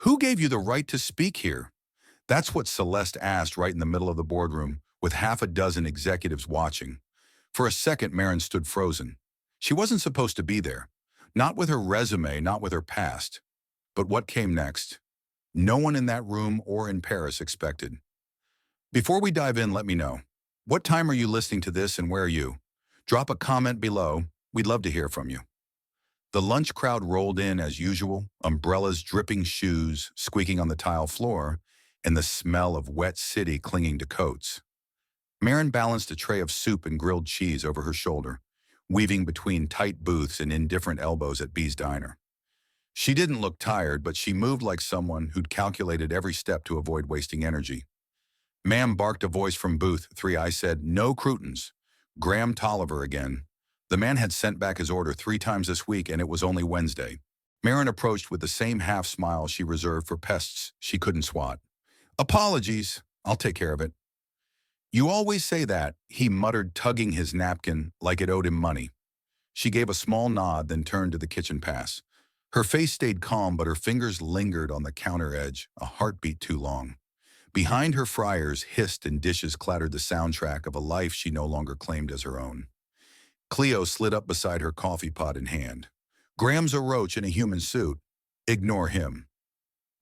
Who gave you the right to speak here? That's what Celeste asked right in the middle of the boardroom, with half a dozen executives watching. For a second, Maren stood frozen. She wasn't supposed to be there. Not with her resume, not with her past. But what came next? No one in that room or in Paris expected. Before we dive in, let me know. What time are you listening to this and where are you? Drop a comment below. We'd love to hear from you. The lunch crowd rolled in as usual, umbrellas dripping shoes, squeaking on the tile floor, and the smell of wet city clinging to coats. Maren balanced a tray of soup and grilled cheese over her shoulder, weaving between tight booths and indifferent elbows at B's diner. She didn't look tired, but she moved like someone who'd calculated every step to avoid wasting energy. Ma'am, barked a voice from booth 3. I said, no croutons. Graham Tolliver again. The man had sent back his order 3 times this week, and it was only Wednesday. Maren approached with the same half-smile she reserved for pests she couldn't swat. Apologies. I'll take care of it. You always say that, he muttered, tugging his napkin like it owed him money. She gave a small nod, then turned to the kitchen pass. Her face stayed calm, but her fingers lingered on the counter edge, a heartbeat too long. Behind her, fryers hissed and dishes clattered the soundtrack of a life she no longer claimed as her own. Cleo slid up beside her coffee pot in hand. Graham's a roach in a human suit. Ignore him.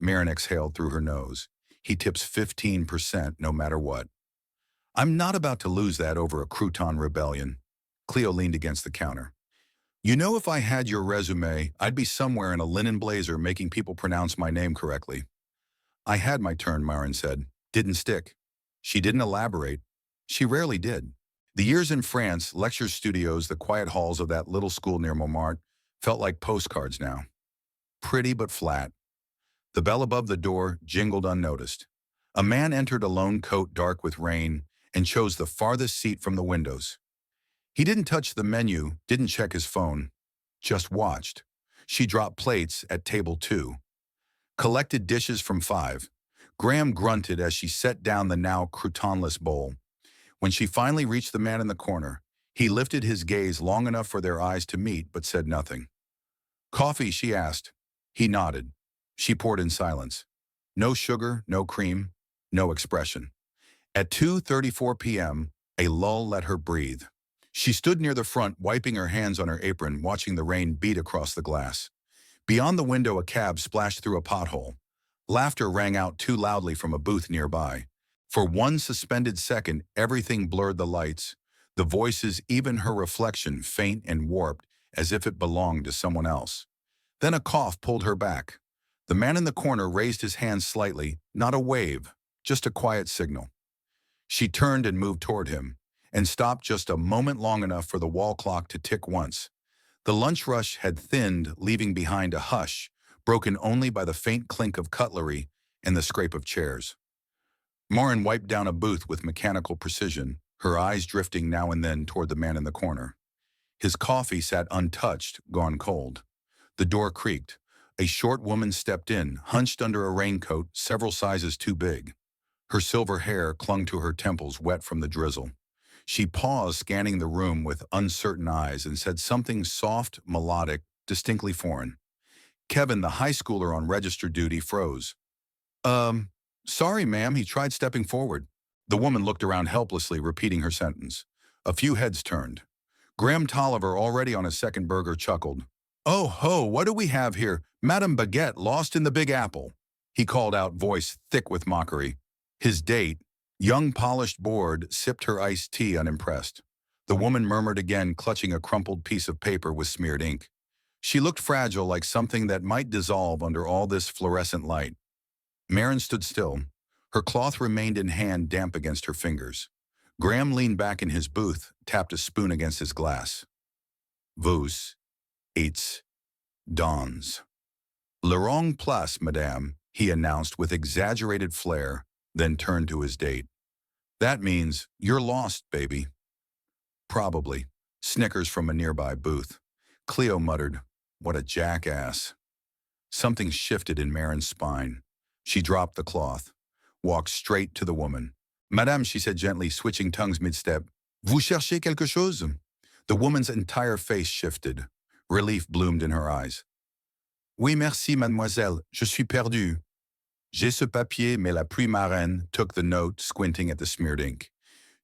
Maren exhaled through her nose. He tips 15% no matter what. I'm not about to lose that over a crouton rebellion. Cleo leaned against the counter. You know, if I had your resume, I'd be somewhere in a linen blazer making people pronounce my name correctly. I had my turn, Maren said. Didn't stick. She didn't elaborate. She rarely did. The years in France, lecture studios, the quiet halls of that little school near Montmartre felt like postcards now. Pretty but flat. The bell above the door jingled unnoticed. A man entered, a lone coat dark with rain, and chose the farthest seat from the windows. He didn't touch the menu, didn't check his phone, just watched. She dropped plates at table 2. Collected dishes from 5. Graham grunted as she set down the now croutonless bowl. When she finally reached the man in the corner, he lifted his gaze long enough for their eyes to meet but said nothing. Coffee, she asked. He nodded. She poured in silence. No sugar, no cream, no expression. At 2:34 p.m., a lull let her breathe. She stood near the front, wiping her hands on her apron, watching the rain beat across the glass. Beyond the window, a cab splashed through a pothole. Laughter rang out too loudly from a booth nearby. For one suspended second, everything blurred the lights, the voices, even her reflection, faint and warped, as if it belonged to someone else. Then a cough pulled her back. The man in the corner raised his hand slightly, not a wave, just a quiet signal. She turned and moved toward him, and stopped just a moment long enough for the wall clock to tick once. The lunch rush had thinned, leaving behind a hush, broken only by the faint clink of cutlery and the scrape of chairs. Maren wiped down a booth with mechanical precision, her eyes drifting now and then toward the man in the corner. His coffee sat untouched, gone cold. The door creaked. A short woman stepped in, hunched under a raincoat several sizes too big. Her silver hair clung to her temples, wet from the drizzle. She paused, scanning the room with uncertain eyes, and said something soft, melodic, distinctly foreign. Kevin, the high schooler on register duty, froze. Sorry, ma'am, he tried stepping forward. The woman looked around helplessly, repeating her sentence. A few heads turned. Graham Tolliver, already on his second burger, chuckled. Oh ho, what do we have here? Madame Baguette lost in the Big Apple. He called out, voice thick with mockery. His date, young polished bored, sipped her iced tea unimpressed. The woman murmured again, clutching a crumpled piece of paper with smeared ink. She looked fragile, like something that might dissolve under all this fluorescent light. Maren stood still. Her cloth remained in hand, damp against her fingers. Graham leaned back in his booth, tapped a spoon against his glass. Vous êtes dans la wrong place, madame, he announced with exaggerated flair, then turned to his date. That means you're lost, baby. Probably. Snickers from a nearby booth. Cleo muttered, what a jackass. Something shifted in Maren's spine. She dropped the cloth, walked straight to the woman. Madame, she said gently, switching tongues mid-step. Vous cherchez quelque chose? The woman's entire face shifted. Relief bloomed in her eyes. Oui, merci, mademoiselle. Je suis perdue. J'ai ce papier, mais la pluie Maren took the note, squinting at the smeared ink.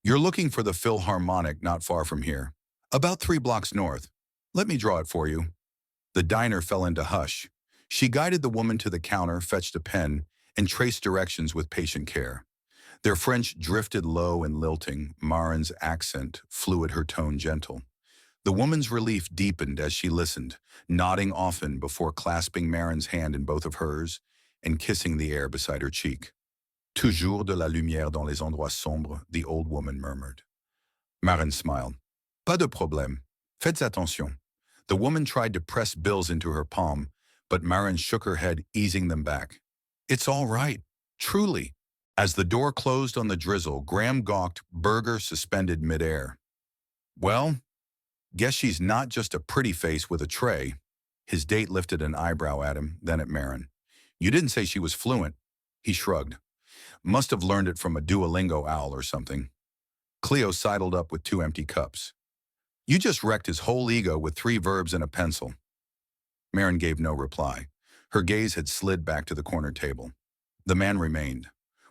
You're looking for the Philharmonic not far from here. About 3 blocks north. Let me draw it for you. The diner fell into hush. She guided the woman to the counter, fetched a pen, and traced directions with patient care. Their French drifted low and lilting, Maren's accent fluid, her tone gentle. The woman's relief deepened as she listened, nodding often before clasping Maren's hand in both of hers and kissing the air beside her cheek. Toujours de la lumière dans les endroits sombres, the old woman murmured. Maren smiled. Pas de problème. Faites attention. The woman tried to press bills into her palm, but Maren shook her head, easing them back. It's all right. Truly. As the door closed on the drizzle, Graham gawked, burger suspended midair. Well, guess she's not just a pretty face with a tray. His date lifted an eyebrow at him, then at Maren. You didn't say she was fluent. He shrugged. Must have learned it from a Duolingo owl or something. Cleo sidled up with 2 empty cups. You just wrecked his whole ego with 3 verbs and a pencil. Maren gave no reply. Her gaze had slid back to the corner table. The man remained,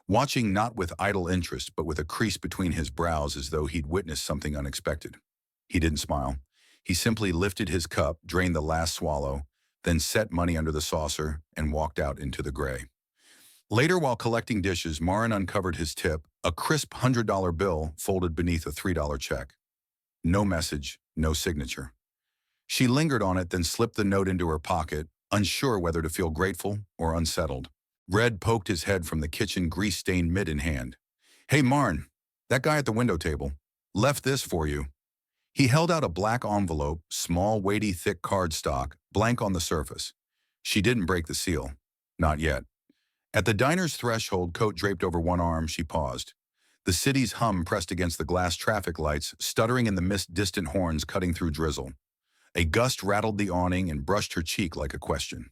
watching not with idle interest but with a crease between his brows as though he'd witnessed something unexpected. He didn't smile. He simply lifted his cup, drained the last swallow, then set money under the saucer and walked out into the gray. Later, while collecting dishes, Maren uncovered his tip, a crisp $100 bill folded beneath a $3 check. No message, no signature. She lingered on it, then slipped the note into her pocket, unsure whether to feel grateful or unsettled. Red poked his head from the kitchen, grease-stained mitt in hand. Hey, Maren, that guy at the window table. Left this for you. He held out a black envelope, small, weighty, thick cardstock, blank on the surface. She didn't break the seal. Not yet. At the diner's threshold, coat draped over one arm, she paused. The city's hum pressed against the glass traffic lights, stuttering in the mist, distant horns cutting through drizzle. A gust rattled the awning and brushed her cheek like a question.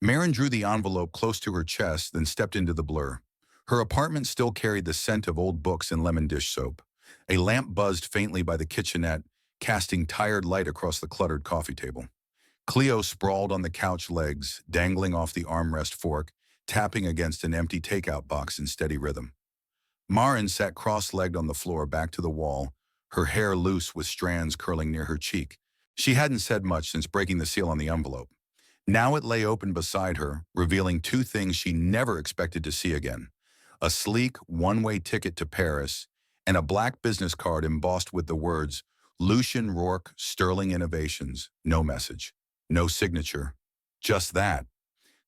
Maren drew the envelope close to her chest, then stepped into the blur. Her apartment still carried the scent of old books and lemon dish soap. A lamp buzzed faintly by the kitchenette, casting tired light across the cluttered coffee table. Cleo sprawled on the couch legs, dangling off the armrest fork, tapping against an empty takeout box in steady rhythm. Maren sat cross-legged on the floor, back to the wall, her hair loose with strands curling near her cheek. She hadn't said much since breaking the seal on the envelope. Now it lay open beside her, revealing 2 things she never expected to see again: a sleek, one-way ticket to Paris, and a black business card embossed with the words, Lucien Rourke, Sterling Innovations. No message. No signature. Just that.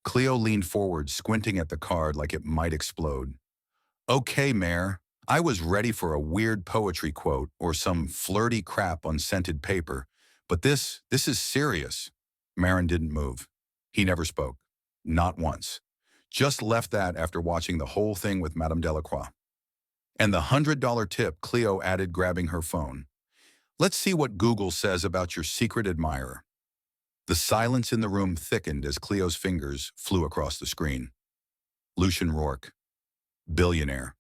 Cleo leaned forward, squinting at the card like it might explode. Okay, Mayor. I was ready for a weird poetry quote or some flirty crap on scented paper, but this is serious. Maren didn't move. He never spoke. Not once. Just left that after watching the whole thing with Madame Delacroix. And the $100 tip, Cleo added, grabbing her phone. Let's see what Google says about your secret admirer. The silence in the room thickened as Cleo's fingers flew across the screen. Lucien Rourke. Billionaire.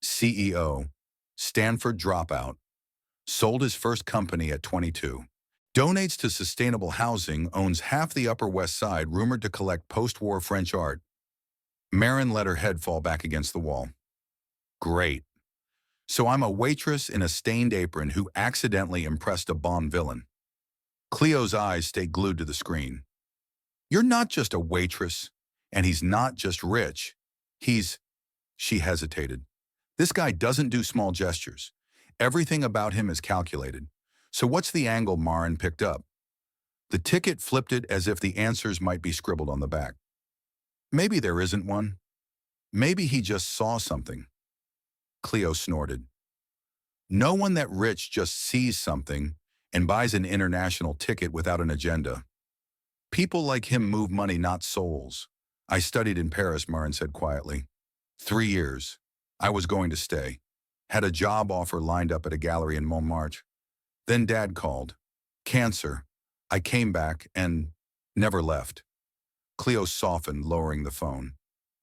CEO. Stanford dropout. Sold his first company at 22. Donates to sustainable housing, owns half the Upper West Side, rumored to collect post-war French art. Maren let her head fall back against the wall. Great. So I'm a waitress in a stained apron who accidentally impressed a Bond villain. Cleo's eyes stayed glued to the screen. You're not just a waitress, and he's not just rich. She hesitated. This guy doesn't do small gestures. Everything about him is calculated. So what's the angle Maren picked up? The ticket flipped it as if the answers might be scribbled on the back. Maybe there isn't one. Maybe he just saw something. Cleo snorted. No one that rich just sees something and buys an international ticket without an agenda. People like him move money, not souls. I studied in Paris, Maren said quietly. 3 years. I was going to stay. Had a job offer lined up at a gallery in Montmartre. Then Dad called. Cancer. I came back and never left. Cleo softened, lowering the phone.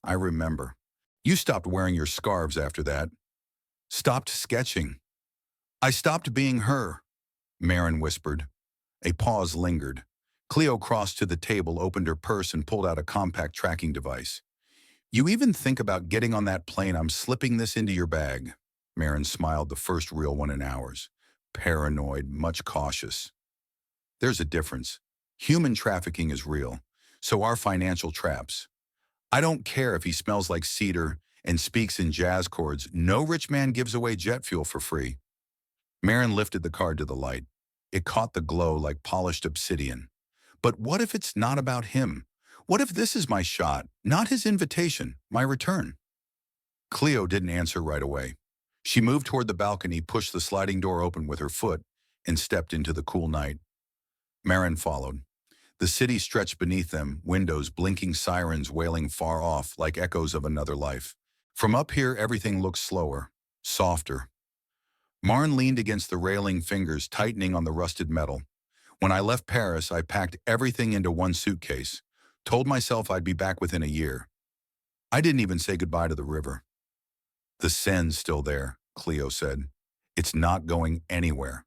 I remember. You stopped wearing your scarves after that. Stopped sketching. I stopped being her, Maren whispered. A pause lingered. Cleo crossed to the table, opened her purse, and pulled out a compact tracking device. You even think about getting on that plane, I'm slipping this into your bag. Maren smiled, the first real one in hours. Paranoid, much cautious. There's a difference. Human trafficking is real. So are financial traps. I don't care if he smells like cedar and speaks in jazz chords. No rich man gives away jet fuel for free. Maren lifted the card to the light. It caught the glow like polished obsidian. But what if it's not about him? What if this is my shot, not his invitation, my return? Cleo didn't answer right away. She moved toward the balcony, pushed the sliding door open with her foot, and stepped into the cool night. Maren followed. The city stretched beneath them, windows, blinking sirens wailing far off like echoes of another life. From up here, everything looked slower, softer. Maren leaned against the railing, fingers tightening on the rusted metal. When I left Paris, I packed everything into one suitcase, told myself I'd be back within a year. I didn't even say goodbye to the river. The Seine's still there, Cleo said. It's not going anywhere.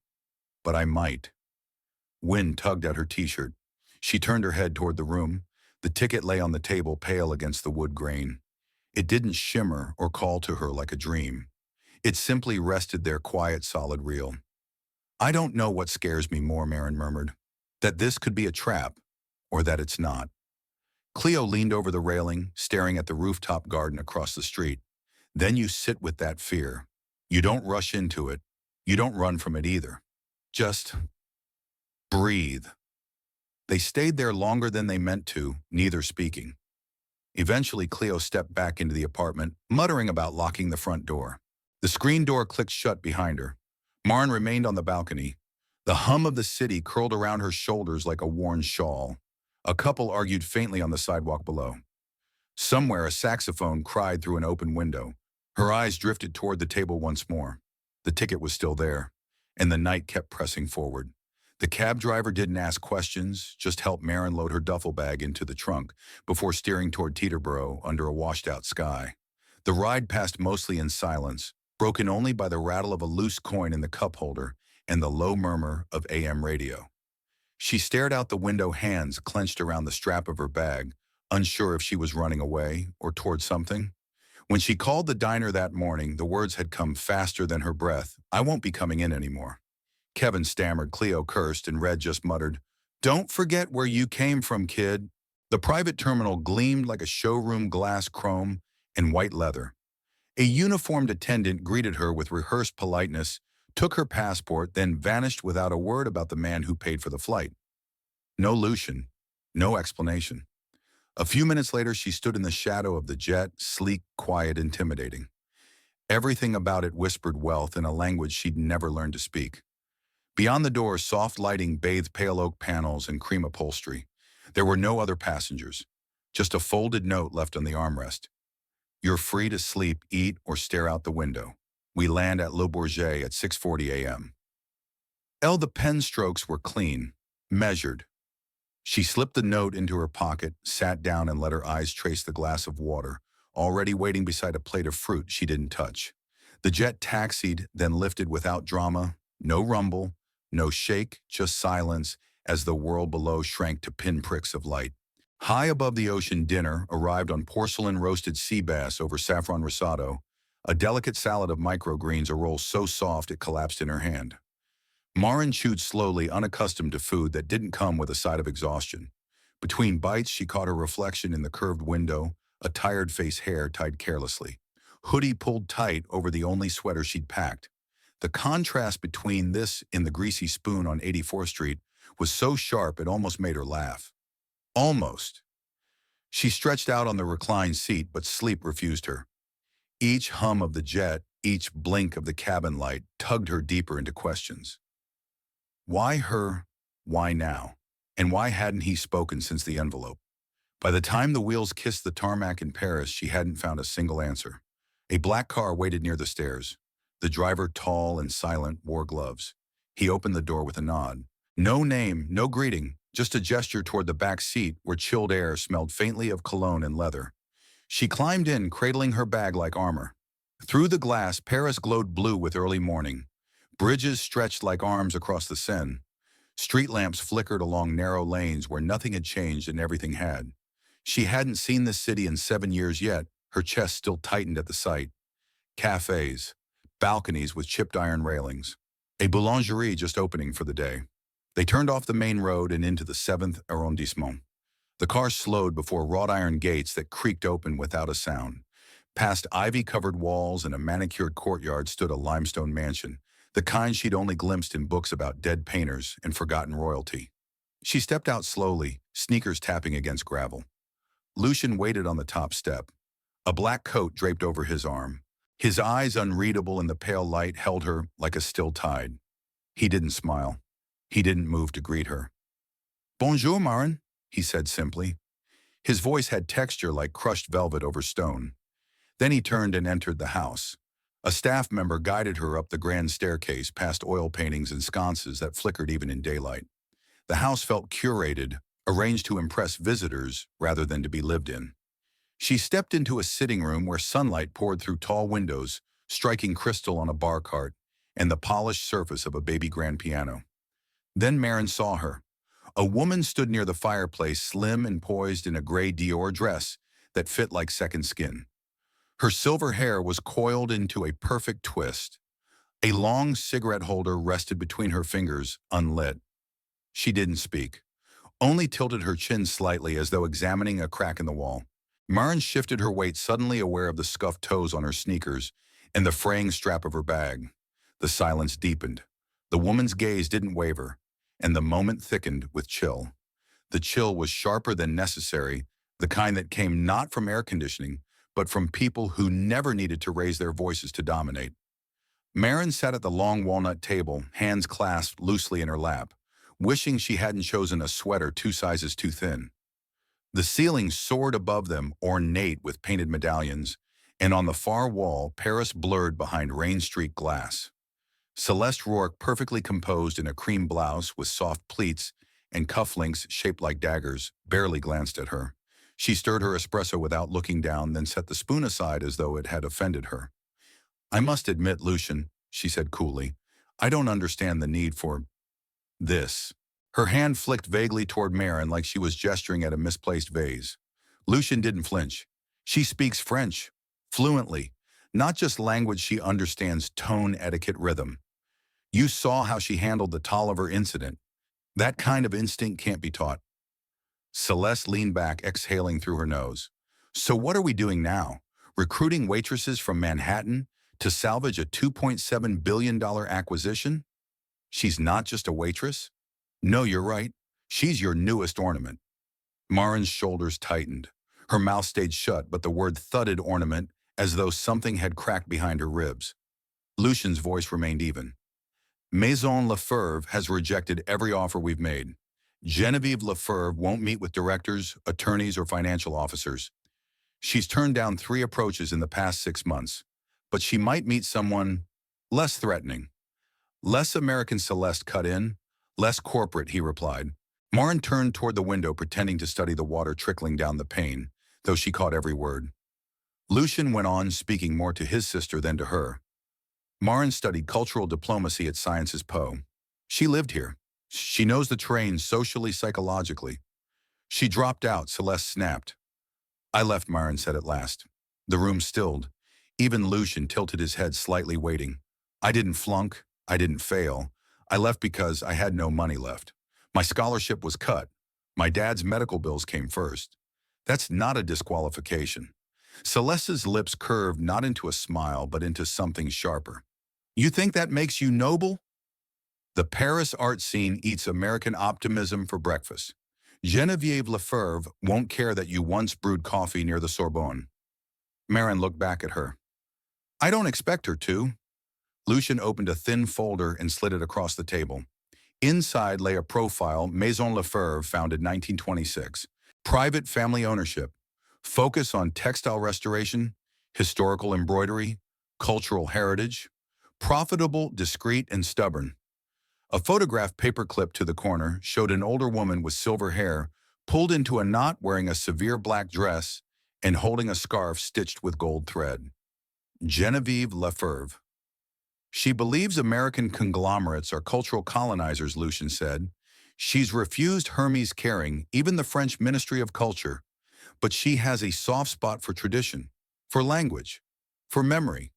But I might. Wind tugged at her t-shirt. She turned her head toward the room. The ticket lay on the table, pale against the wood grain. It didn't shimmer or call to her like a dream. It simply rested there, quiet, solid, real. I don't know what scares me more, Maren murmured. That this could be a trap, or that it's not. Cleo leaned over the railing, staring at the rooftop garden across the street. Then you sit with that fear. You don't rush into it. You don't run from it either. Just breathe. They stayed there longer than they meant to, neither speaking. Eventually, Cleo stepped back into the apartment, muttering about locking the front door. The screen door clicked shut behind her. Maren remained on the balcony. The hum of the city curled around her shoulders like a worn shawl. A couple argued faintly on the sidewalk below. Somewhere, a saxophone cried through an open window. Her eyes drifted toward the table once more. The ticket was still there, and the night kept pressing forward. The cab driver didn't ask questions, just helped Maren load her duffel bag into the trunk before steering toward Teterboro under a washed-out sky. The ride passed mostly in silence, broken only by the rattle of a loose coin in the cup holder and the low murmur of AM radio. She stared out the window, hands clenched around the strap of her bag, unsure if she was running away or toward something. When she called the diner that morning, the words had come faster than her breath. I won't be coming in anymore. Kevin stammered, Cleo cursed, and Red just muttered, Don't forget where you came from, kid. The private terminal gleamed like a showroom glass chrome and white leather. A uniformed attendant greeted her with rehearsed politeness, took her passport, then vanished without a word about the man who paid for the flight. No Lucian, no explanation. A few minutes later, she stood in the shadow of the jet, sleek, quiet, intimidating. Everything about it whispered wealth in a language she'd never learned to speak. Beyond the door, soft lighting bathed pale oak panels and cream upholstery. There were no other passengers, just a folded note left on the armrest. You're free to sleep, eat, or stare out the window. We land at Le Bourget at 6:40 a.m. The pen strokes were clean, measured. She slipped the note into her pocket, sat down, and let her eyes trace the glass of water, already waiting beside a plate of fruit she didn't touch. The jet taxied, then lifted without drama, no rumble, no shake, just silence as the world below shrank to pinpricks of light. High above the ocean, dinner arrived on porcelain roasted sea bass over saffron risotto, a delicate salad of microgreens, a roll so soft it collapsed in her hand. Maren chewed slowly, unaccustomed to food that didn't come with a side of exhaustion. Between bites, she caught her reflection in the curved window, a tired face, hair tied carelessly. Hoodie pulled tight over the only sweater she'd packed. The contrast between this and the greasy spoon on 84th Street was so sharp it almost made her laugh. Almost. She stretched out on the reclined seat, but sleep refused her. Each hum of the jet, each blink of the cabin light tugged her deeper into questions. Why her? Why now? And why hadn't he spoken since the envelope? By the time the wheels kissed the tarmac in Paris, she hadn't found a single answer. A black car waited near the stairs. The driver, tall and silent, wore gloves. He opened the door with a nod. No name, no greeting, just a gesture toward the back seat where chilled air smelled faintly of cologne and leather. She climbed in, cradling her bag like armor. Through the glass, Paris glowed blue with early morning. Bridges stretched like arms across the Seine. Street lamps flickered along narrow lanes where nothing had changed and everything had. She hadn't seen this city in 7 years yet, her chest still tightened at the sight. Cafes, balconies with chipped iron railings. A boulangerie just opening for the day. They turned off the main road and into the 7th arrondissement. The car slowed before wrought iron gates that creaked open without a sound. Past ivy-covered walls and a manicured courtyard stood a limestone mansion, the kind she'd only glimpsed in books about dead painters and forgotten royalty. She stepped out slowly, sneakers tapping against gravel. Lucian waited on the top step, a black coat draped over his arm. His eyes, unreadable in the pale light, held her like a still tide. He didn't smile. He didn't move to greet her. "Bonjour, Maren," he said simply. His voice had texture like crushed velvet over stone. Then he turned and entered the house. A staff member guided her up the grand staircase past oil paintings and sconces that flickered even in daylight. The house felt curated, arranged to impress visitors rather than to be lived in. She stepped into a sitting room where sunlight poured through tall windows, striking crystal on a bar cart and the polished surface of a baby grand piano. Then Maren saw her. A woman stood near the fireplace, slim and poised in a gray Dior dress that fit like second skin. Her silver hair was coiled into a perfect twist. A long cigarette holder rested between her fingers, unlit. She didn't speak, only tilted her chin slightly as though examining a crack in the wall. Maren shifted her weight, suddenly aware of the scuffed toes on her sneakers and the fraying strap of her bag. The silence deepened. The woman's gaze didn't waver, and the moment thickened with chill. The chill was sharper than necessary, the kind that came not from air conditioning, but from people who never needed to raise their voices to dominate. Maren sat at the long walnut table, hands clasped loosely in her lap, wishing she hadn't chosen a sweater 2 sizes too thin. The ceiling soared above them, ornate with painted medallions, and on the far wall, Paris blurred behind rain-streaked glass. Celeste Rourke, perfectly composed in a cream blouse with soft pleats and cufflinks shaped like daggers, barely glanced at her. She stirred her espresso without looking down, then set the spoon aside as though it had offended her. "I must admit, Lucian," she said coolly, "I don't understand the need for this." Her hand flicked vaguely toward Maren like she was gesturing at a misplaced vase. Lucian didn't flinch. "She speaks French, fluently, not just language she understands, tone, etiquette, rhythm. You saw how she handled the Tolliver incident. That kind of instinct can't be taught." Celeste leaned back, exhaling through her nose. "So what are we doing now? Recruiting waitresses from Manhattan to salvage a $2.7 billion acquisition? She's not just a waitress? No, you're right. She's your newest ornament." Maren's shoulders tightened. Her mouth stayed shut, but the word thudded ornament as though something had cracked behind her ribs. Lucian's voice remained even. "Maison Lefebvre has rejected every offer we've made. Genevieve Lefebvre won't meet with directors, attorneys, or financial officers. She's turned down 3 approaches in the past 6 months, but she might meet someone less threatening." "Less American," Celeste cut in. "Less corporate," he replied. Maren turned toward the window, pretending to study the water trickling down the pane, though she caught every word. Lucian went on, speaking more to his sister than to her. "Maren studied cultural diplomacy at Sciences Po. She lived here. She knows the terrain socially, psychologically." "She dropped out," Celeste snapped. "I left," Maren said at last. The room stilled. Even Lucian tilted his head slightly, waiting. "I didn't flunk. I didn't fail. I left because I had no money left. My scholarship was cut. My dad's medical bills came first. That's not a disqualification." Celeste's lips curved not into a smile, but into something sharper. "You think that makes you noble? The Paris art scene eats American optimism for breakfast. Genevieve Lefebvre won't care that you once brewed coffee near the Sorbonne." Maren looked back at her. "I don't expect her to." Lucian opened a thin folder and slid it across the table. Inside lay a profile, Maison Lefebvre, founded 1926. Private family ownership. Focus on textile restoration, historical embroidery, cultural heritage. Profitable, discreet, and stubborn. A photograph paper-clipped to the corner showed an older woman with silver hair, pulled into a knot, wearing a severe black dress and holding a scarf stitched with gold thread. Genevieve Lefebvre. "She believes American conglomerates are cultural colonizers," Lucian said. "She's refused Hermes Caring, even the French Ministry of Culture. But she has a soft spot for tradition, for language, for memory.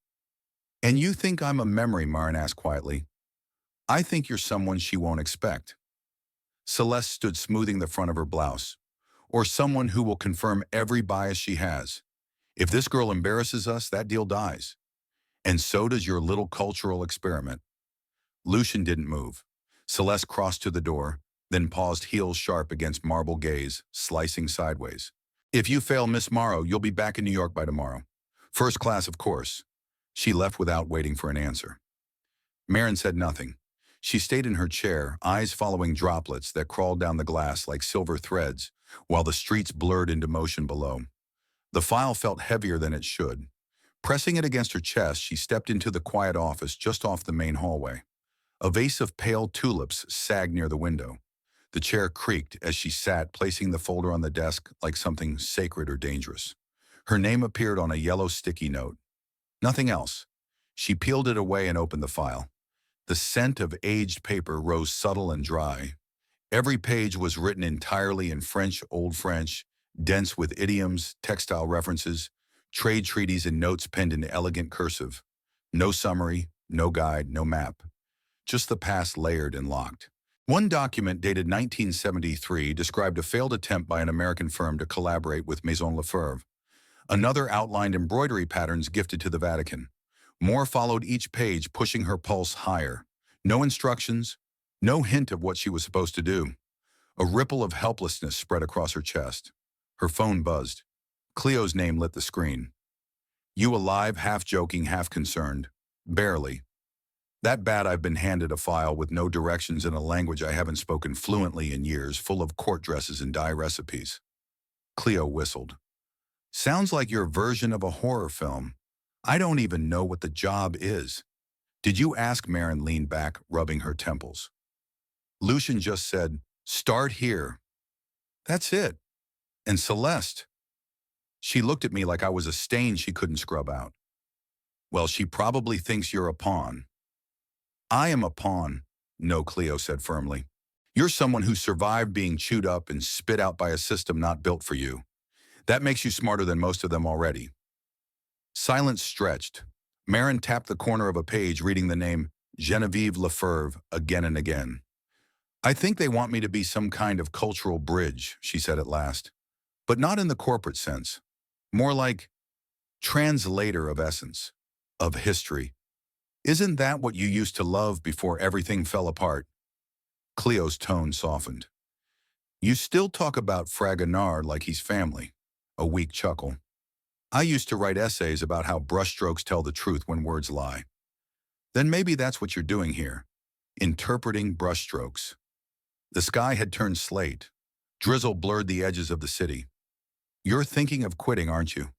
And you think I'm a memory, Maren asked quietly. I think you're someone she won't expect. Celeste stood smoothing the front of her blouse. Or someone who will confirm every bias she has. If this girl embarrasses us, that deal dies. And so does your little cultural experiment. Lucian didn't move. Celeste crossed to the door, then paused heels sharp against marble gaze, slicing sideways. If you fail, Miss Morrow, you'll be back in New York by tomorrow. First class, of course. She left without waiting for an answer. Maren said nothing. She stayed in her chair, eyes following droplets that crawled down the glass like silver threads, while the streets blurred into motion below. The file felt heavier than it should. Pressing it against her chest, she stepped into the quiet office just off the main hallway. A vase of pale tulips sagged near the window. The chair creaked as she sat, placing the folder on the desk like something sacred or dangerous. Her name appeared on a yellow sticky note. Nothing else. She peeled it away and opened the file. The scent of aged paper rose subtle and dry. Every page was written entirely in French, Old French, dense with idioms, textile references, trade treaties and notes penned in elegant cursive. No summary, no guide, no map. Just the past layered and locked. One document dated 1973 described a failed attempt by an American firm to collaborate with Maison Lefebvre. Another outlined embroidery patterns gifted to the Vatican. More followed each page, pushing her pulse higher. No instructions, no hint of what she was supposed to do. A ripple of helplessness spread across her chest. Her phone buzzed. Cleo's name lit the screen. You alive, half joking, half concerned. Barely. That bad I've been handed a file with no directions in a language I haven't spoken fluently in years, full of court dresses and dye recipes. Cleo whistled. Sounds like your version of a horror film. I don't even know what the job is. Did you ask? Maren leaned back, rubbing her temples. Lucian just said, start here. That's it. And Celeste. She looked at me like I was a stain she couldn't scrub out. Well, she probably thinks you're a pawn. I am a pawn, no, Cleo said firmly. You're someone who survived being chewed up and spit out by a system not built for you. That makes you smarter than most of them already. Silence stretched. Maren tapped the corner of a page, reading the name Genevieve Lefebvre again and again. I think they want me to be some kind of cultural bridge, she said at last. But not in the corporate sense. More like translator of essence, of history. Isn't that what you used to love before everything fell apart? Cleo's tone softened. You still talk about Fragonard like he's family. A weak chuckle. I used to write essays about how brushstrokes tell the truth when words lie. Then maybe that's what you're doing here. Interpreting brushstrokes. The sky had turned slate. Drizzle blurred the edges of the city. You're thinking of quitting, aren't you?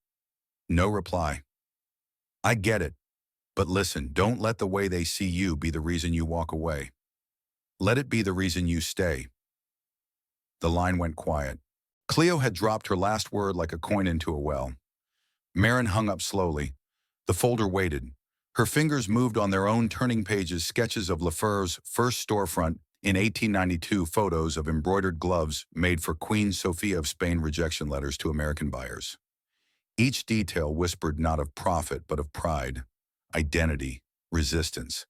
No reply. I get it. But listen, don't let the way they see you be the reason you walk away. Let it be the reason you stay. The line went quiet. Cleo had dropped her last word like a coin into a well. Maren hung up slowly. The folder waited. Her fingers moved on their own, turning pages, sketches of Lefebvre's first storefront in 1892, photos of embroidered gloves made for Queen Sophia of Spain, rejection letters to American buyers. Each detail whispered not of profit but of pride. Identity, resistance.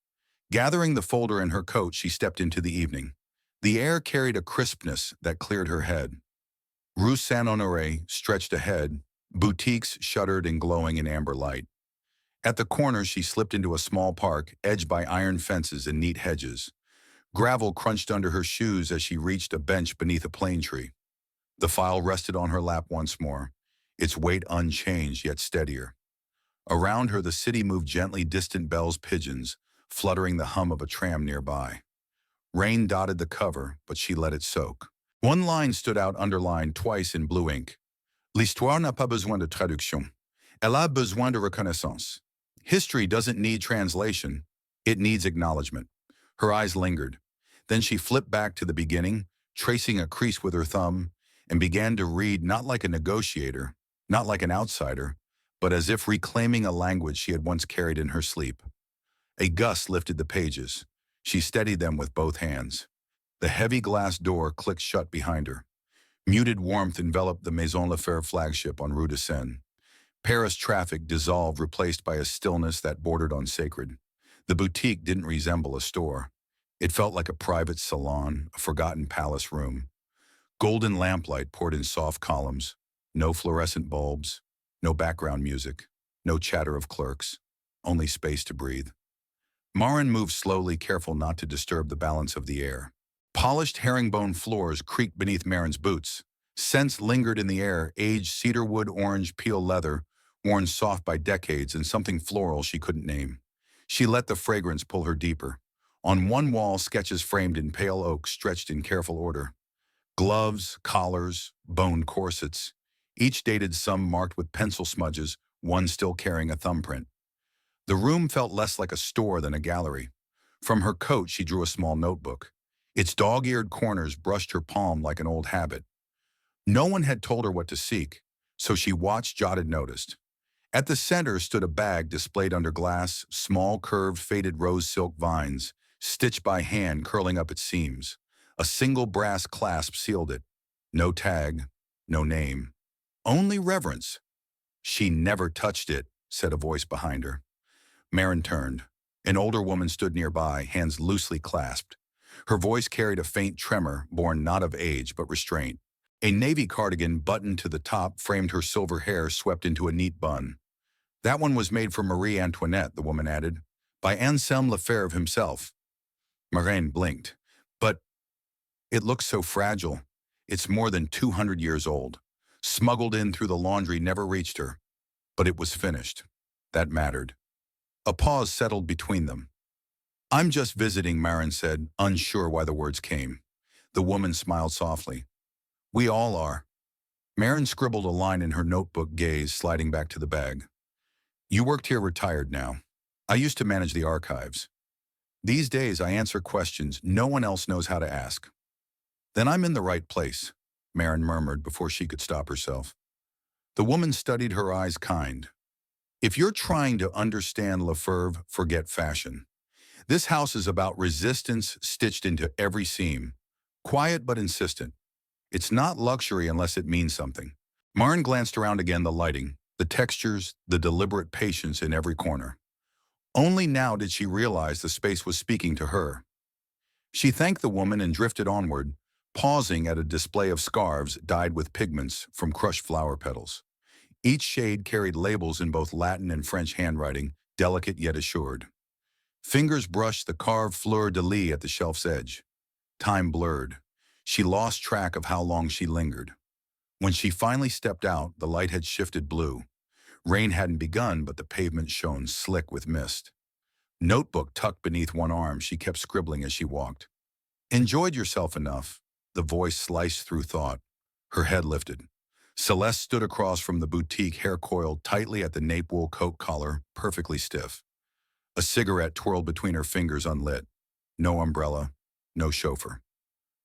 Gathering the folder in her coat, she stepped into the evening. The air carried a crispness that cleared her head. Rue Saint-Honoré stretched ahead, boutiques shuttered and glowing in amber light. At the corner, she slipped into a small park, edged by iron fences and neat hedges. Gravel crunched under her shoes as she reached a bench beneath a plane tree. The file rested on her lap once more, its weight unchanged yet steadier. Around her, the city moved gently, distant bells, pigeons, fluttering the hum of a tram nearby. Rain dotted the cover, but she let it soak. One line stood out, underlined twice in blue ink. L'histoire n'a pas besoin de traduction. Elle a besoin de reconnaissance. History doesn't need translation. It needs acknowledgement. Her eyes lingered. Then she flipped back to the beginning, tracing a crease with her thumb, and began to read not like a negotiator, not like an outsider, but as if reclaiming a language she had once carried in her sleep. A gust lifted the pages. She steadied them with both hands. The heavy glass door clicked shut behind her. Muted warmth enveloped the Maison Lafer flagship on Rue de Seine. Paris traffic dissolved, replaced by a stillness that bordered on sacred. The boutique didn't resemble a store. It felt like a private salon, a forgotten palace room. Golden lamplight poured in soft columns. No fluorescent bulbs. No background music. No chatter of clerks. Only space to breathe. Maren moved slowly, careful not to disturb the balance of the air. Polished herringbone floors creaked beneath Maren's boots. Scents lingered in the air, aged cedarwood, orange peel leather, worn soft by decades, and something floral she couldn't name. She let the fragrance pull her deeper. On one wall, sketches framed in pale oak stretched in careful order. Gloves, collars, bone corsets, each dated, some marked with pencil smudges, one still carrying a thumbprint. The room felt less like a store than a gallery. From her coat, she drew a small notebook. Its dog-eared corners brushed her palm like an old habit. No one had told her what to seek, so she watched, jotted, noticed. At the center stood a bag displayed under glass, small, curved, faded rose silk vines, stitched by hand, curling up its seams. A single brass clasp sealed it. No tag, no name. Only reverence. "She never touched it," said a voice behind her. Maren turned. An older woman stood nearby, hands loosely clasped. Her voice carried a faint tremor, born not of age but restraint. A navy cardigan buttoned to the top framed her silver hair swept into a neat bun. "That one was made for Marie Antoinette," the woman added, "by Anselme Lefebvre himself." Maren blinked. "But it looks so fragile. It's more than 200 years old. Smuggled in through the laundry, never reached her. But it was finished. That mattered." A pause settled between them. "I'm just visiting," Maren said, unsure why the words came. The woman smiled softly. "We all are." Maren scribbled a line in her notebook, gaze sliding back to the bag. "You worked here, retired now. I used to manage the archives. These days I answer questions no one else knows how to ask." "Then I'm in the right place," Maren murmured before she could stop herself. The woman studied her eyes, kind. "If you're trying to understand Lefebvre, forget fashion. This house is about resistance stitched into every seam. Quiet but insistent. It's not luxury unless it means something." Maren glanced around again, the lighting, the textures, the deliberate patience in every corner. Only now did she realize the space was speaking to her. She thanked the woman and drifted onward, pausing at a display of scarves dyed with pigments from crushed flower petals. Each shade carried labels in both Latin and French handwriting, delicate yet assured. Fingers brushed the carved fleur-de-lis at the shelf's edge. Time blurred. She lost track of how long she lingered. When she finally stepped out, the light had shifted blue. Rain hadn't begun, but the pavement shone slick with mist. Notebook tucked beneath one arm, she kept scribbling as she walked. "Enjoyed yourself enough," the voice sliced through thought. Her head lifted. Celeste stood across from the boutique, hair coiled tightly at the nape wool coat collar, perfectly stiff. A cigarette twirled between her fingers, unlit. No umbrella, no chauffeur.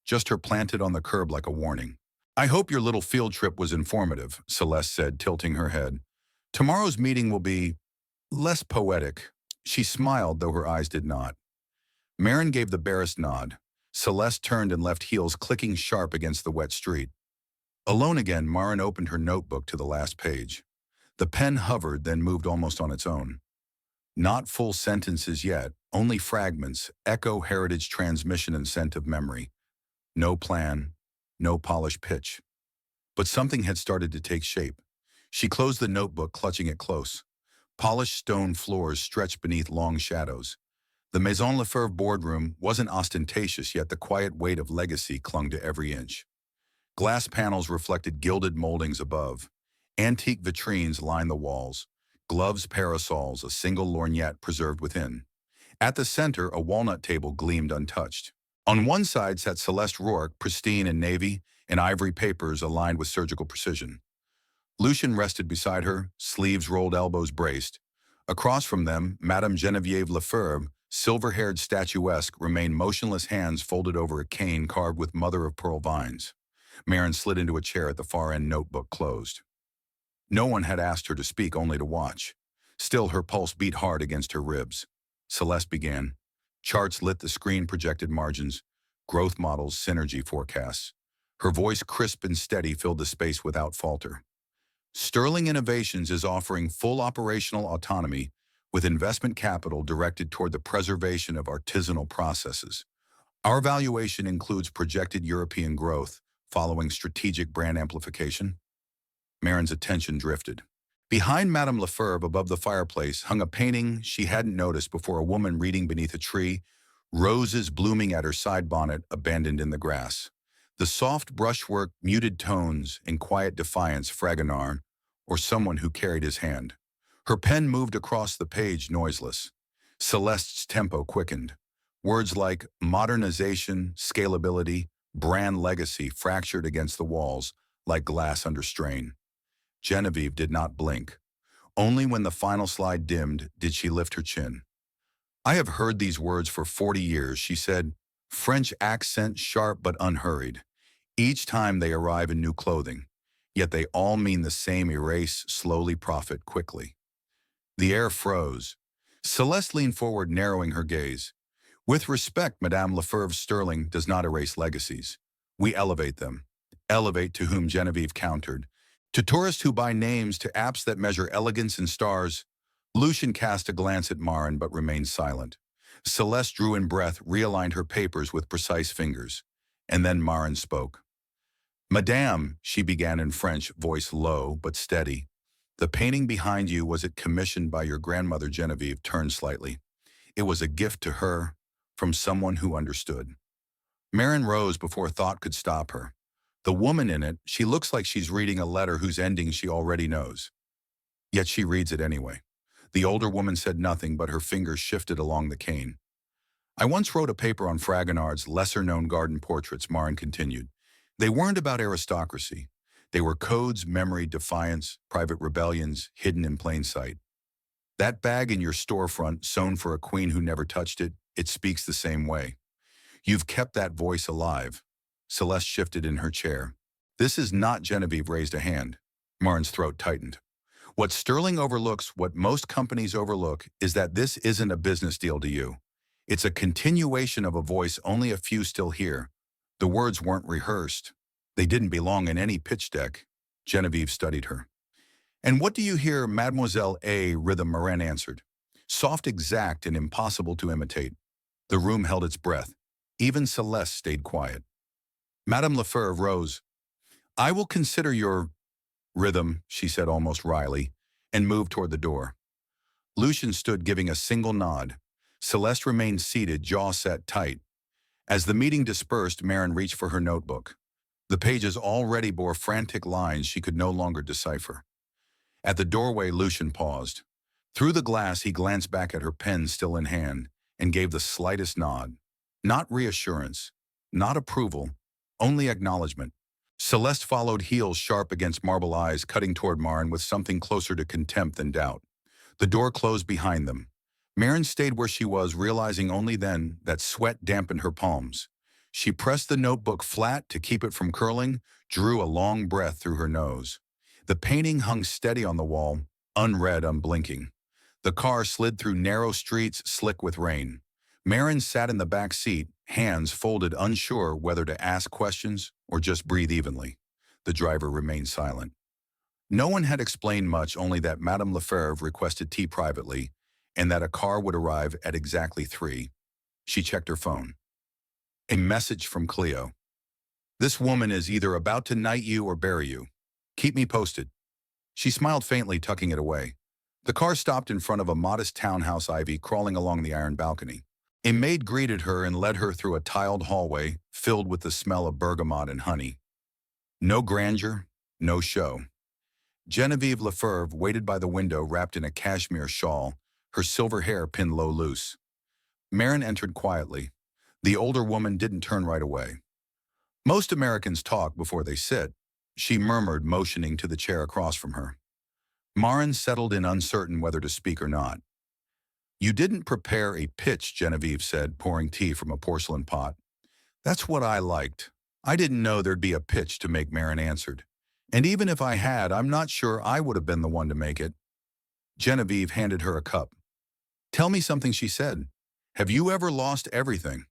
Just her planted on the curb like a warning. "I hope your little field trip was informative," Celeste said, tilting her head. "Tomorrow's meeting will be less poetic." She smiled, though her eyes did not. Maren gave the barest nod. Celeste turned and left, heels clicking sharp against the wet street. Alone again, Maren opened her notebook to the last page. The pen hovered, then moved almost on its own. Not full sentences yet, only fragments, echo, heritage, transmission, and scent of memory. No plan, no polished pitch. But something had started to take shape. She closed the notebook, clutching it close. Polished stone floors stretched beneath long shadows. The Maison Lefebvre boardroom wasn't ostentatious, yet the quiet weight of legacy clung to every inch. Glass panels reflected gilded moldings above. Antique vitrines lined the walls. Gloves, parasols, a single lorgnette preserved within. At the center, a walnut table gleamed untouched. On one side sat Celeste Rourke, pristine in navy, and ivory papers aligned with surgical precision. Lucien rested beside her, sleeves rolled, elbows braced. Across from them, Madame Geneviève Lefebvre, silver-haired, statuesque, remained motionless, hands folded over a cane carved with mother-of-pearl vines. Maren slid into a chair at the far end, notebook closed. No one had asked her to speak, only to watch. Still, her pulse beat hard against her ribs. Celeste began. Charts lit the screen, projected margins, growth models, synergy forecasts. Her voice, crisp and steady, filled the space without falter. Sterling Innovations is offering full operational autonomy with investment capital directed toward the preservation of artisanal processes. Our valuation includes projected European growth following strategic brand amplification. Maren's attention drifted. Behind Madame Lefebvre, above the fireplace, hung a painting she hadn't noticed before, a woman reading beneath a tree, roses blooming at her side bonnet abandoned in the grass. The soft brushwork, muted tones, and quiet defiance, Fragonard, or someone who carried his hand. Her pen moved across the page, noiseless. Celeste's tempo quickened. Words like modernization, scalability, brand legacy fractured against the walls like glass under strain. Genevieve did not blink. Only when the final slide dimmed did she lift her chin. I have heard these words for 40 years, she said, French accent sharp but unhurried. Each time they arrive in new clothing, yet they all mean the same: erase, slowly, profit, quickly. The air froze. Celeste leaned forward, narrowing her gaze. With respect, Madame Lefebvre, Sterling does not erase legacies. We elevate them. Elevate to whom? Genevieve countered. To tourists who buy names, to apps that measure elegance and stars. Lucian cast a glance at Maren but remained silent. Celeste drew in breath, realigned her papers with precise fingers. And then Maren spoke. Madame, she began in French, voice low but steady. The painting behind you, was it commissioned by your grandmother? Genevieve turned slightly. It was a gift to her, from someone who understood. Maren rose before thought could stop her. The woman in it, she looks like she's reading a letter whose ending she already knows. Yet she reads it anyway. The older woman said nothing, but her fingers shifted along the cane. I once wrote a paper on Fragonard's lesser-known garden portraits, Maren continued. They weren't about aristocracy. They were codes, memory, defiance, private rebellions, hidden in plain sight. That bag in your storefront, sewn for a queen who never touched it, it speaks the same way. You've kept that voice alive. Celeste shifted in her chair. This is not— Genevieve raised a hand. Maren's throat tightened. What Sterling overlooks, what most companies overlook, is that this isn't a business deal to you. It's a continuation of a voice only a few still hear. The words weren't rehearsed. They didn't belong in any pitch deck. Genevieve studied her. And what do you hear, Mademoiselle A? Rhythm, Maren answered. Soft, exact, and impossible to imitate. The room held its breath. Even Celeste stayed quiet. Madame Lefebvre rose. I will consider your rhythm, she said almost wryly, and moved toward the door. Lucian stood, giving a single nod. Celeste remained seated, jaw set tight. As the meeting dispersed, Maren reached for her notebook. The pages already bore frantic lines she could no longer decipher. At the doorway, Lucian paused. Through the glass, he glanced back at her pen still in hand and gave the slightest nod. Not reassurance, not approval, only acknowledgement. Celeste followed, heels sharp against marble eyes, cutting toward Maren with something closer to contempt than doubt. The door closed behind them. Maren stayed where she was, realizing only then that sweat dampened her palms. She pressed the notebook flat to keep it from curling, drew a long breath through her nose. The painting hung steady on the wall, unread, unblinking. The car slid through narrow streets, slick with rain. Maren sat in the back seat, hands folded, unsure whether to ask questions or just breathe evenly. The driver remained silent. No one had explained much, only that Madame Lefebvre requested tea privately and that a car would arrive at exactly 3. She checked her phone. A message from Cleo. This woman is either about to knight you or bury you. Keep me posted. She smiled faintly, tucking it away. The car stopped in front of a modest townhouse, Ivy crawling along the iron balcony. A maid greeted her and led her through a tiled hallway filled with the smell of bergamot and honey. No grandeur, no show. Genevieve Lefebvre waited by the window, wrapped in a cashmere shawl, her silver hair pinned low loose. Maren entered quietly. The older woman didn't turn right away. Most Americans talk before they sit, she murmured, motioning to the chair across from her. Maren settled in, uncertain whether to speak or not. You didn't prepare a pitch, Genevieve said, pouring tea from a porcelain pot. That's what I liked. I didn't know there'd be a pitch to make, Maren answered. And even if I had, I'm not sure I would have been the one to make it. Genevieve handed her a cup. Tell me something, she said. Have you ever lost everything?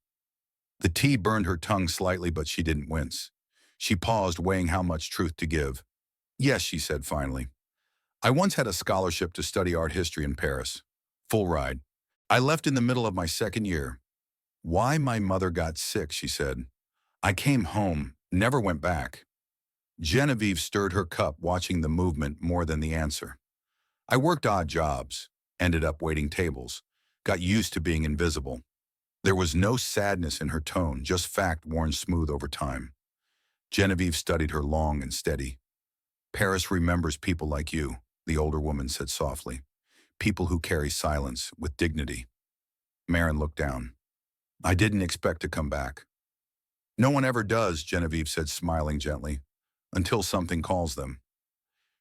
The tea burned her tongue slightly, but she didn't wince. She paused, weighing how much truth to give. Yes, she said finally. I once had a scholarship to study art history in Paris. Full ride. I left in the middle of my second year. Why my mother got sick, she said. I came home, never went back. Genevieve stirred her cup, watching the movement more than the answer. I worked odd jobs, ended up waiting tables, got used to being invisible. There was no sadness in her tone, just fact worn smooth over time. Genevieve studied her long and steady. Paris remembers people like you, the older woman said softly. People who carry silence with dignity. Maren looked down. I didn't expect to come back. No one ever does, Genevieve said, smiling gently, until something calls them.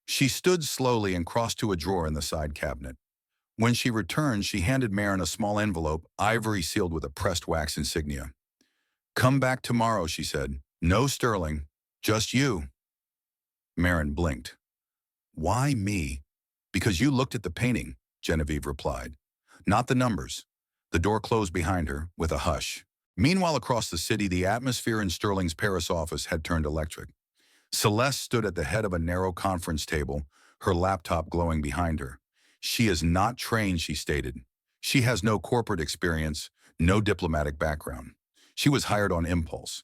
She stood slowly and crossed to a drawer in the side cabinet. When she returned, she handed Maren a small envelope, ivory sealed with a pressed wax insignia. Come back tomorrow, she said. No Sterling, just you. Maren blinked. Why me? Because you looked at the painting, Genevieve replied. Not the numbers. The door closed behind her with a hush. Meanwhile, across the city, the atmosphere in Sterling's Paris office had turned electric. Celeste stood at the head of a narrow conference table, her laptop glowing behind her. She is not trained, she stated. She has no corporate experience, no diplomatic background. She was hired on impulse.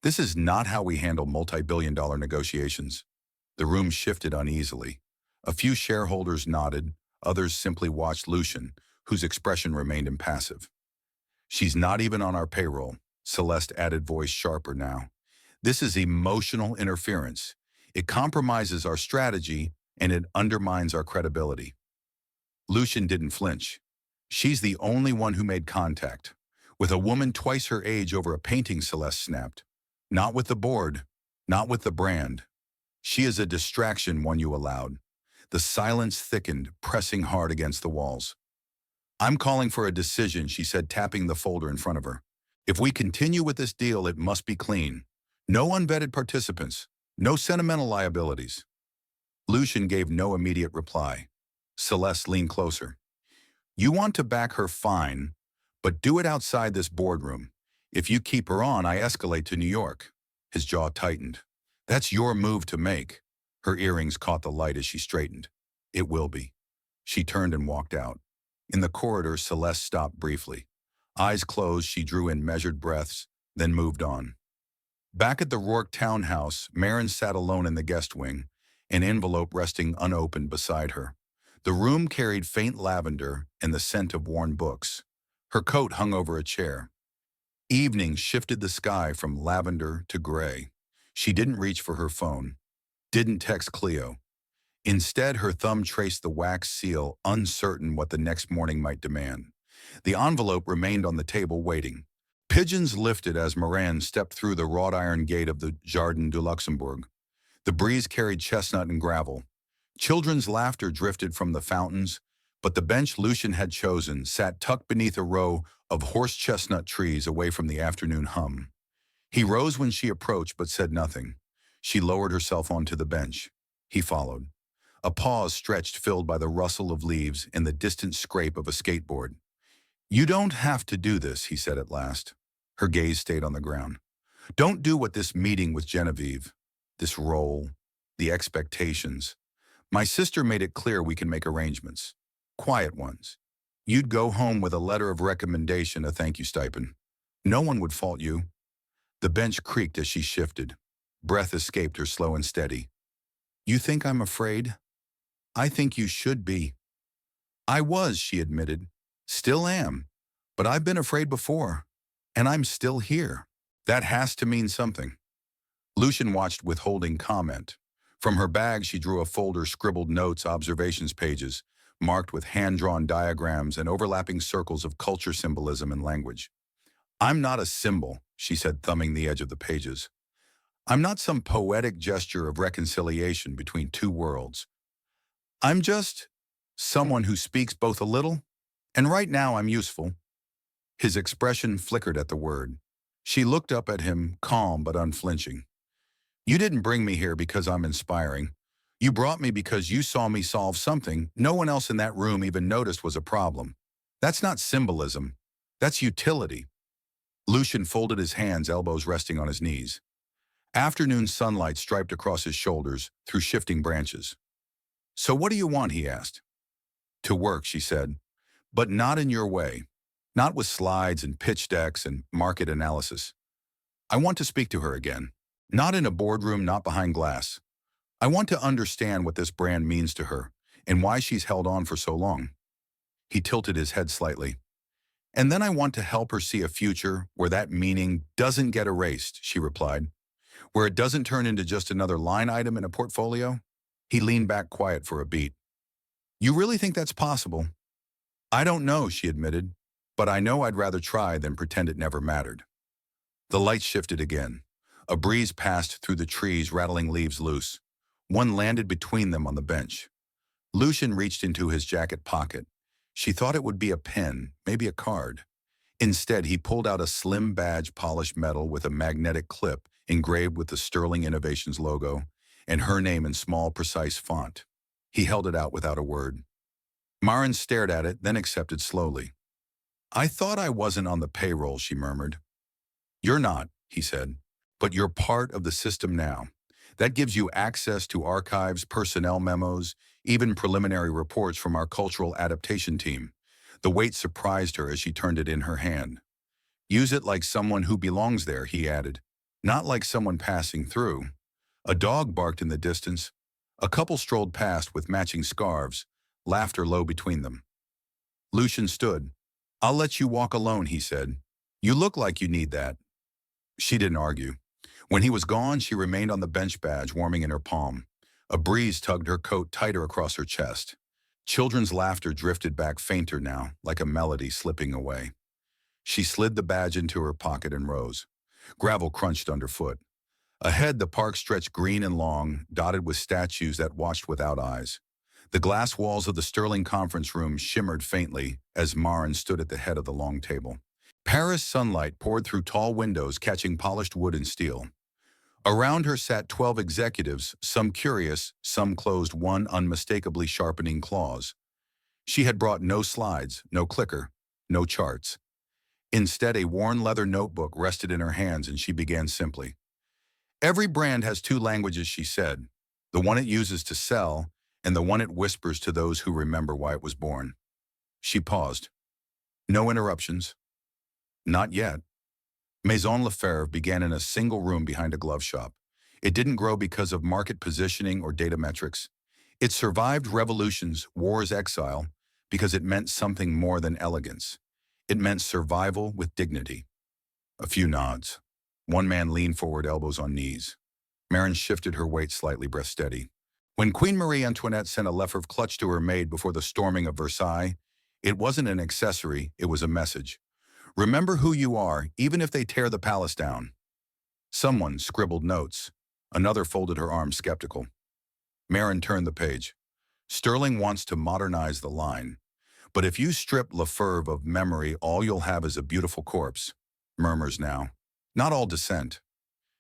This is not how we handle multi-billion-dollar negotiations. The room shifted uneasily. A few shareholders nodded, others simply watched Lucian, whose expression remained impassive. She's not even on our payroll, Celeste added, voice sharper now. This is emotional interference. It compromises our strategy and it undermines our credibility. Lucian didn't flinch. She's the only one who made contact. With a woman twice her age over a painting, Celeste snapped. Not with the board, not with the brand. She is a distraction, one you allowed. The silence thickened, pressing hard against the walls. I'm calling for a decision, she said, tapping the folder in front of her. If we continue with this deal, it must be clean. No unvetted participants, no sentimental liabilities. Lucian gave no immediate reply. Celeste leaned closer. You want to back her, fine, but do it outside this boardroom. If you keep her on, I escalate to New York. His jaw tightened. That's your move to make. Her earrings caught the light as she straightened. It will be. She turned and walked out. In the corridor, Celeste stopped briefly. Eyes closed, she drew in measured breaths, then moved on. Back at the Rourke townhouse, Maren sat alone in the guest wing, an envelope resting unopened beside her. The room carried faint lavender and the scent of worn books. Her coat hung over a chair. Evening shifted the sky from lavender to gray. She didn't reach for her phone, didn't text Cleo. Instead, her thumb traced the wax seal, uncertain what the next morning might demand. The envelope remained on the table, waiting. Pigeons lifted as Maren stepped through the wrought iron gate of the Jardin du Luxembourg. The breeze carried chestnut and gravel. Children's laughter drifted from the fountains, but the bench Lucian had chosen sat tucked beneath a row of horse chestnut trees away from the afternoon hum. He rose when she approached but said nothing. She lowered herself onto the bench. He followed. A pause stretched, filled by the rustle of leaves and the distant scrape of a skateboard. You don't have to do this, he said at last. Her gaze stayed on the ground. Don't do what this meeting with Genevieve, this role, the expectations. My sister made it clear we can make arrangements. Quiet ones. You'd go home with a letter of recommendation, a thank you stipend. No one would fault you. The bench creaked as she shifted. Breath escaped her, slow and steady. You think I'm afraid? I think you should be. I was, she admitted. Still am. But I've been afraid before. And I'm still here. That has to mean something. Lucian watched, withholding comment. From her bag, she drew a folder, scribbled notes, observations pages, marked with hand-drawn diagrams and overlapping circles of culture, symbolism, and language. I'm not a symbol, she said, thumbing the edge of the pages. I'm not some poetic gesture of reconciliation between two worlds. I'm just someone who speaks both a little, and right now I'm useful. His expression flickered at the word. She looked up at him, calm but unflinching. You didn't bring me here because I'm inspiring. You brought me because you saw me solve something no one else in that room even noticed was a problem. That's not symbolism. That's utility. Lucian folded his hands, elbows resting on his knees. Afternoon sunlight striped across his shoulders through shifting branches. "So what do you want?" he asked. "To work," she said, "but not in your way. Not with slides and pitch decks and market analysis. I want to speak to her again. Not in a boardroom, not behind glass. I want to understand what this brand means to her and why she's held on for so long." He tilted his head slightly. "And then I want to help her see a future where that meaning doesn't get erased," she replied. "Where it doesn't turn into just another line item in a portfolio." He leaned back quiet for a beat. "You really think that's possible?" "I don't know," she admitted, "but I know I'd rather try than pretend it never mattered." The light shifted again. A breeze passed through the trees, rattling leaves loose. One landed between them on the bench. Lucian reached into his jacket pocket. She thought it would be a pen, maybe a card. Instead, he pulled out a slim badge, polished metal with a magnetic clip engraved with the Sterling Innovations logo and her name in small, precise font. He held it out without a word. Maren stared at it, then accepted slowly. "I thought I wasn't on the payroll," she murmured. "You're not," he said, "but you're part of the system now. That gives you access to archives, personnel memos, even preliminary reports from our cultural adaptation team." The weight surprised her as she turned it in her hand. "Use it like someone who belongs there," he added, "not like someone passing through." A dog barked in the distance. A couple strolled past with matching scarves, laughter low between them. Lucian stood. "I'll let you walk alone," he said. "You look like you need that." She didn't argue. When he was gone, she remained on the bench, badge warming in her palm. A breeze tugged her coat tighter across her chest. Children's laughter drifted back fainter now, like a melody slipping away. She slid the badge into her pocket and rose. Gravel crunched underfoot. Ahead, the park stretched green and long, dotted with statues that watched without eyes. The glass walls of the Sterling conference room shimmered faintly as Maren stood at the head of the long table. Paris sunlight poured through tall windows, catching polished wood and steel. Around her sat 12 executives, some curious, some closed, one unmistakably sharpening claws. She had brought no slides, no clicker, no charts. Instead, a worn leather notebook rested in her hands, and she began simply. "Every brand has two languages," she said, "the one it uses to sell and the one it whispers to those who remember why it was born." She paused. No interruptions. Not yet. Maison Lefebvre began in a single room behind a glove shop. It didn't grow because of market positioning or data metrics. It survived revolutions, wars, exile, because it meant something more than elegance. It meant survival with dignity. A few nods. One man leaned forward, elbows on knees. Maren shifted her weight slightly, breath steady. When Queen Marie Antoinette sent a Lefebvre clutch to her maid before the storming of Versailles, it wasn't an accessory, it was a message. Remember who you are, even if they tear the palace down. Someone scribbled notes. Another folded her arms, skeptical. Maren turned the page. Sterling wants to modernize the line. But if you strip Lefebvre of memory, all you'll have is a beautiful corpse. Murmurs now. Not all dissent.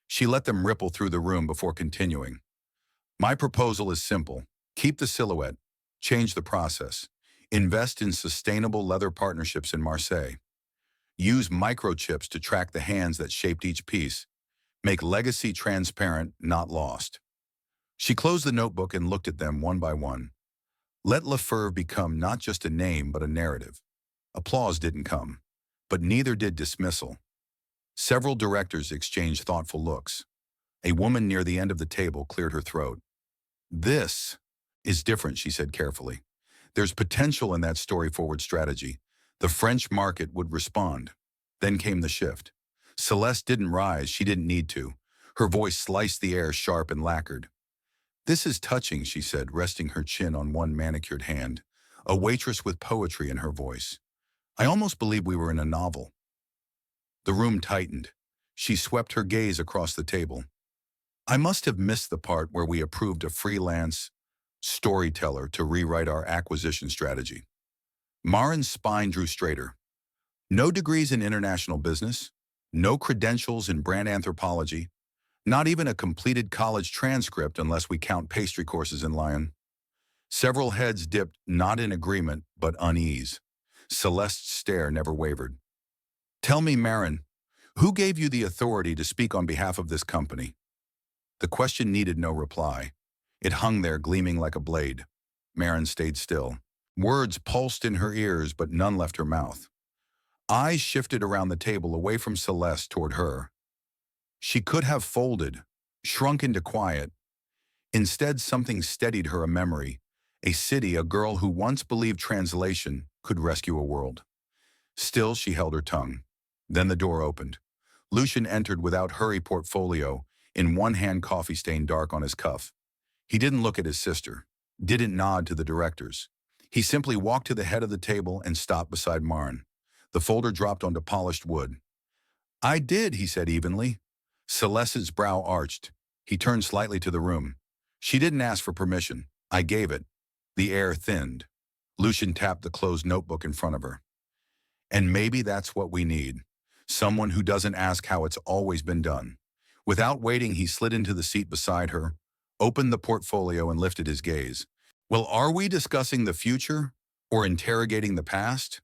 She let them ripple through the room before continuing. "My proposal is simple. Keep the silhouette. Change the process. Invest in sustainable leather partnerships in Marseille. Use microchips to track the hands that shaped each piece. Make legacy transparent, not lost." She closed the notebook and looked at them one by one. Let Lefebvre become not just a name, but a narrative. Applause didn't come, but neither did dismissal. Several directors exchanged thoughtful looks. A woman near the end of the table cleared her throat. "This is different," she said carefully. "There's potential in that story-forward strategy. The French market would respond." Then came the shift. Celeste didn't rise, she didn't need to. Her voice sliced the air, sharp and lacquered. "This is touching," she said, resting her chin on one manicured hand, a waitress with poetry in her voice. "I almost believe we were in a novel." The room tightened. She swept her gaze across the table. "I must have missed the part where we approved a freelance storyteller to rewrite our acquisition strategy." Maren's spine drew straighter. "No degrees in international business, no credentials in brand anthropology, not even a completed college transcript unless we count pastry courses in Lyon." Several heads dipped, not in agreement, but unease. Celeste's stare never wavered. "Tell me, Maren, who gave you the authority to speak on behalf of this company?" The question needed no reply. It hung there gleaming like a blade. Maren stayed still. Words pulsed in her ears, but none left her mouth. Eyes shifted around the table away from Celeste toward her. She could have folded, shrunk into quiet. Instead, something steadied her, a memory, a city, a girl who once believed translation could rescue a world. Still, she held her tongue. Then the door opened. Lucian entered without hurry, portfolio in one hand, coffee stain dark on his cuff. He didn't look at his sister, didn't nod to the directors. He simply walked to the head of the table and stopped beside Maren. The folder dropped onto polished wood. "I did," he said evenly. Celeste's brow arched. He turned slightly to the room. "She didn't ask for permission. I gave it." The air thinned. Lucian tapped the closed notebook in front of her. "And maybe that's what we need. Someone who doesn't ask how it's always been done." Without waiting, he slid into the seat beside her, opened the portfolio and lifted his gaze. "Well, are we discussing the future or interrogating the past?"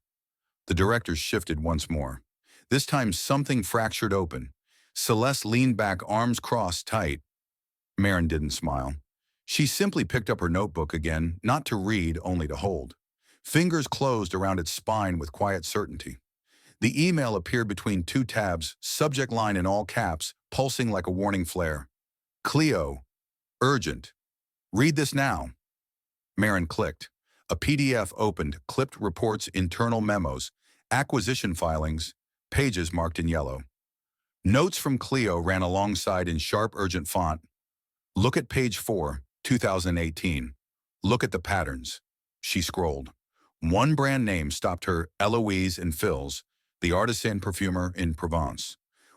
The directors shifted once more. This time something fractured open. Celeste leaned back, arms crossed tight. Maren didn't smile. She simply picked up her notebook again, not to read, only to hold. Fingers closed around its spine with quiet certainty. The email appeared between two tabs, subject line in all caps, pulsing like a warning flare. "Cleo, urgent. Read this now." Maren clicked. A PDF opened, clipped reports, internal memos, acquisition filings, pages marked in yellow. Notes from Cleo ran alongside in sharp, urgent font. "Look at page 4, 2018. Look at the patterns." She scrolled. One brand name stopped her, Eloise and Phil's, the artisan perfumer in Provence.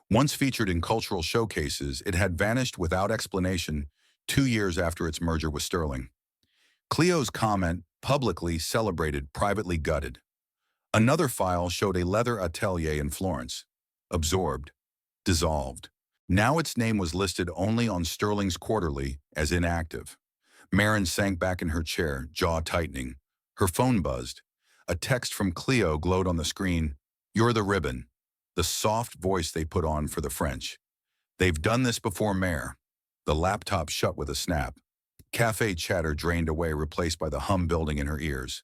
Once featured in cultural showcases, it had vanished without explanation 2 years after its merger with Sterling. Cleo's comment, publicly celebrated, privately gutted. Another file showed a leather atelier in Florence. Absorbed. Dissolved. Now its name was listed only on Sterling's quarterly as inactive. Maren sank back in her chair, jaw tightening. Her phone buzzed. A text from Cleo glowed on the screen. "You're the ribbon." The soft voice they put on for the French. "They've done this before, Mayor." The laptop shut with a snap. Cafe chatter drained away, replaced by the hum building in her ears.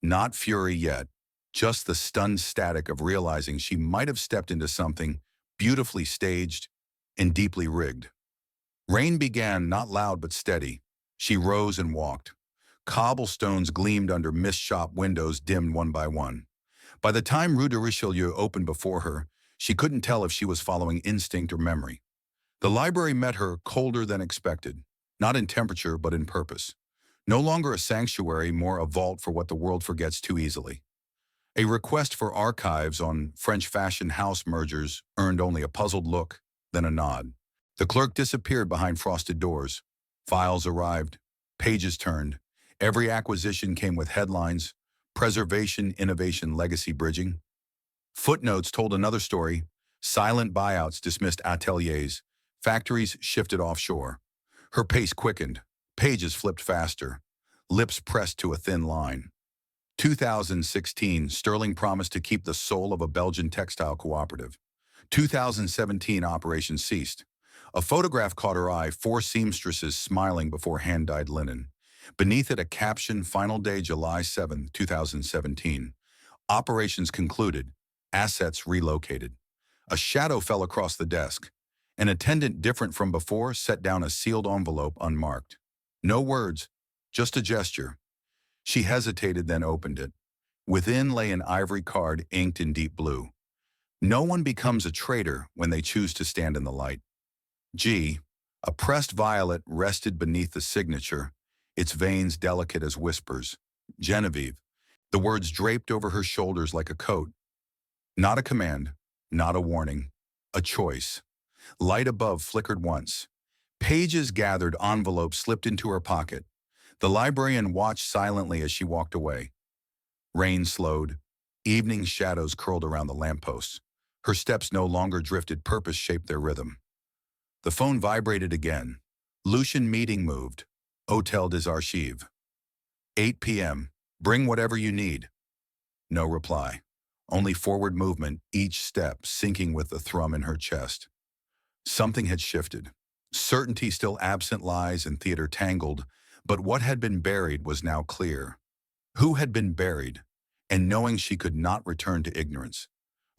Not fury yet, just the stunned static of realizing she might have stepped into something beautifully staged and deeply rigged. Rain began, not loud but steady. She rose and walked. Cobblestones gleamed under mist shop windows, dimmed one by one. By the time Rue de Richelieu opened before her, she couldn't tell if she was following instinct or memory. The library met her colder than expected, not in temperature but in purpose. No longer a sanctuary, more a vault for what the world forgets too easily. A request for archives on French fashion house mergers earned only a puzzled look, then a nod. The clerk disappeared behind frosted doors. Files arrived. Pages turned. Every acquisition came with headlines: preservation, innovation, legacy bridging. Footnotes told another story: silent buyouts dismissed ateliers, factories shifted offshore. Her pace quickened. Pages flipped faster. Lips pressed to a thin line. 2016, Sterling promised to keep the soul of a Belgian textile cooperative. 2017, operations ceased. A photograph caught her eye, 4 seamstresses smiling before hand-dyed linen. Beneath it, a caption: final day July 7, 2017. Operations concluded. Assets relocated. A shadow fell across the desk. An attendant, different from before, set down a sealed envelope unmarked. No words, just a gesture. She hesitated, then opened it. Within lay an ivory card inked in deep blue. No one becomes a traitor when they choose to stand in the light. G. A pressed violet rested beneath the signature, its veins delicate as whispers. Genevieve. The words draped over her shoulders like a coat. Not a command, not a warning, a choice. Light above flickered once. Pages gathered, envelopes slipped into her pocket. The librarian watched silently as she walked away. Rain slowed. Evening shadows curled around the lampposts. Her steps no longer drifted, purpose shaped their rhythm. The phone vibrated again. Lucian meeting moved. Hôtel des Archives. 8 p.m. Bring whatever you need. No reply. Only forward movement, each step sinking with the thrum in her chest. Something had shifted. Certainty still absent, lies and theater tangled, but what had been buried was now clear. Who had been buried? And knowing she could not return to ignorance.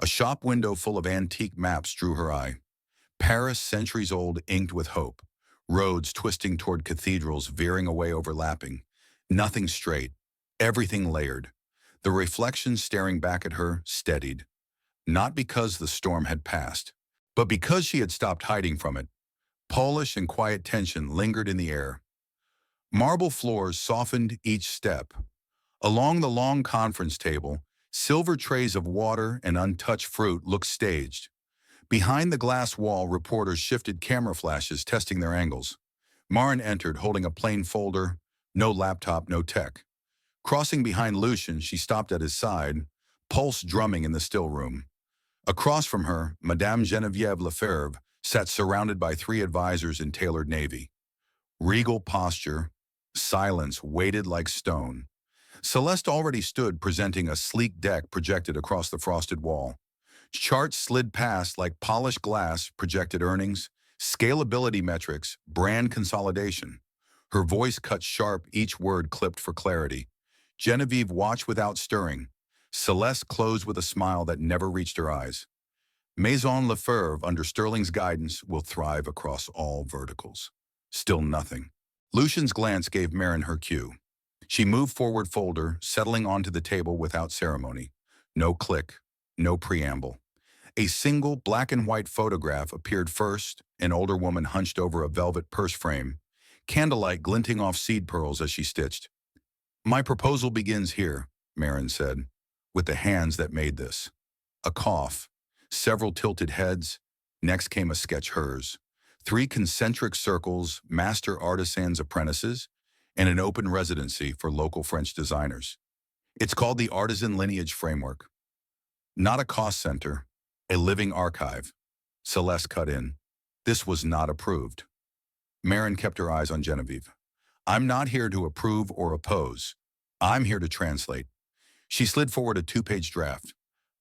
A shop window full of antique maps drew her eye. Paris, centuries old, inked with hope. Roads twisting toward cathedrals, veering away, overlapping. Nothing straight, everything layered. The reflection staring back at her steadied. Not because the storm had passed, but because she had stopped hiding from it. Polish and quiet tension lingered in the air. Marble floors softened each step. Along the long conference table, silver trays of water and untouched fruit looked staged. Behind the glass wall, reporters shifted camera flashes, testing their angles. Maren entered, holding a plain folder, no laptop, no tech. Crossing behind Lucian, she stopped at his side, pulse drumming in the still room. Across from her, Madame Geneviève Lefebvre sat surrounded by three advisors in tailored navy. Regal posture, silence weighted like stone. Celeste already stood, presenting a sleek deck projected across the frosted wall. Charts slid past like polished glass, projected earnings, scalability metrics, brand consolidation. Her voice cut sharp, each word clipped for clarity. Geneviève watched without stirring. Celeste closed with a smile that never reached her eyes. Maison Lefebvre, under Sterling's guidance, will thrive across all verticals. Still nothing. Lucian's glance gave Maren her cue. She moved forward, folder, settling onto the table without ceremony. No click, no preamble. A single black and white photograph appeared first, an older woman hunched over a velvet purse frame, candlelight glinting off seed pearls as she stitched. "My proposal begins here," Maren said, "with the hands that made this." A cough, several tilted heads. Next came a sketch, hers. Three concentric circles, master artisans' apprentices, and an open residency for local French designers. It's called the Artisan Lineage Framework. Not a cost center, a living archive. Celeste cut in. This was not approved. Maren kept her eyes on Geneviève. "I'm not here to approve or oppose. I'm here to translate." She slid forward a two-page draft.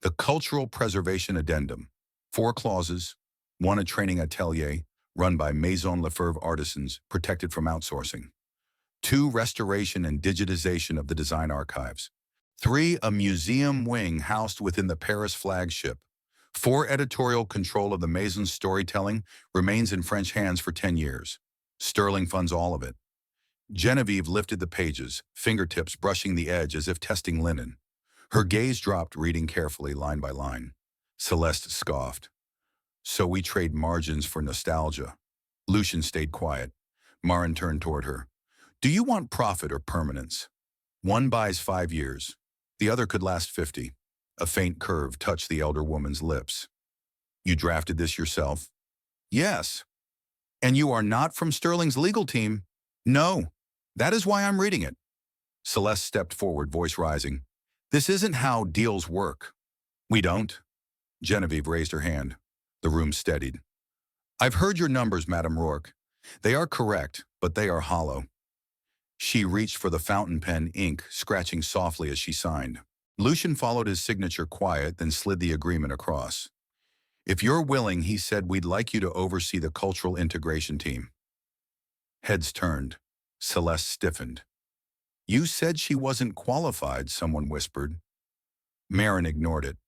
The Cultural Preservation Addendum. 4 clauses, one a training atelier, run by Maison Lefebvre artisans, protected from outsourcing. 2, restoration and digitization of the design archives. 3, a museum wing housed within the Paris flagship. 4, editorial control of the Maison's storytelling remains in French hands for 10 years. Sterling funds all of it. Geneviève lifted the pages, fingertips brushing the edge as if testing linen. Her gaze dropped, reading carefully, line by line. Celeste scoffed. "So we trade margins for nostalgia." Lucian stayed quiet. Maren turned toward her. "Do you want profit or permanence? One buys 5 years. The other could last 50. A faint curve touched the elder woman's lips. "You drafted this yourself?" "Yes." "And you are not from Sterling's legal team?" "No. That is why I'm reading it." Celeste stepped forward, voice rising. "This isn't how deals work." "We don't." Geneviève raised her hand. The room steadied. "I've heard your numbers, Madame Rourke. They are correct, but they are hollow." She reached for the fountain pen ink, scratching softly as she signed. Lucian followed his signature quiet, then slid the agreement across. "If you're willing," he said, "we'd like you to oversee the cultural integration team." Heads turned. Celeste stiffened. "You said she wasn't qualified," someone whispered. Maren ignored it.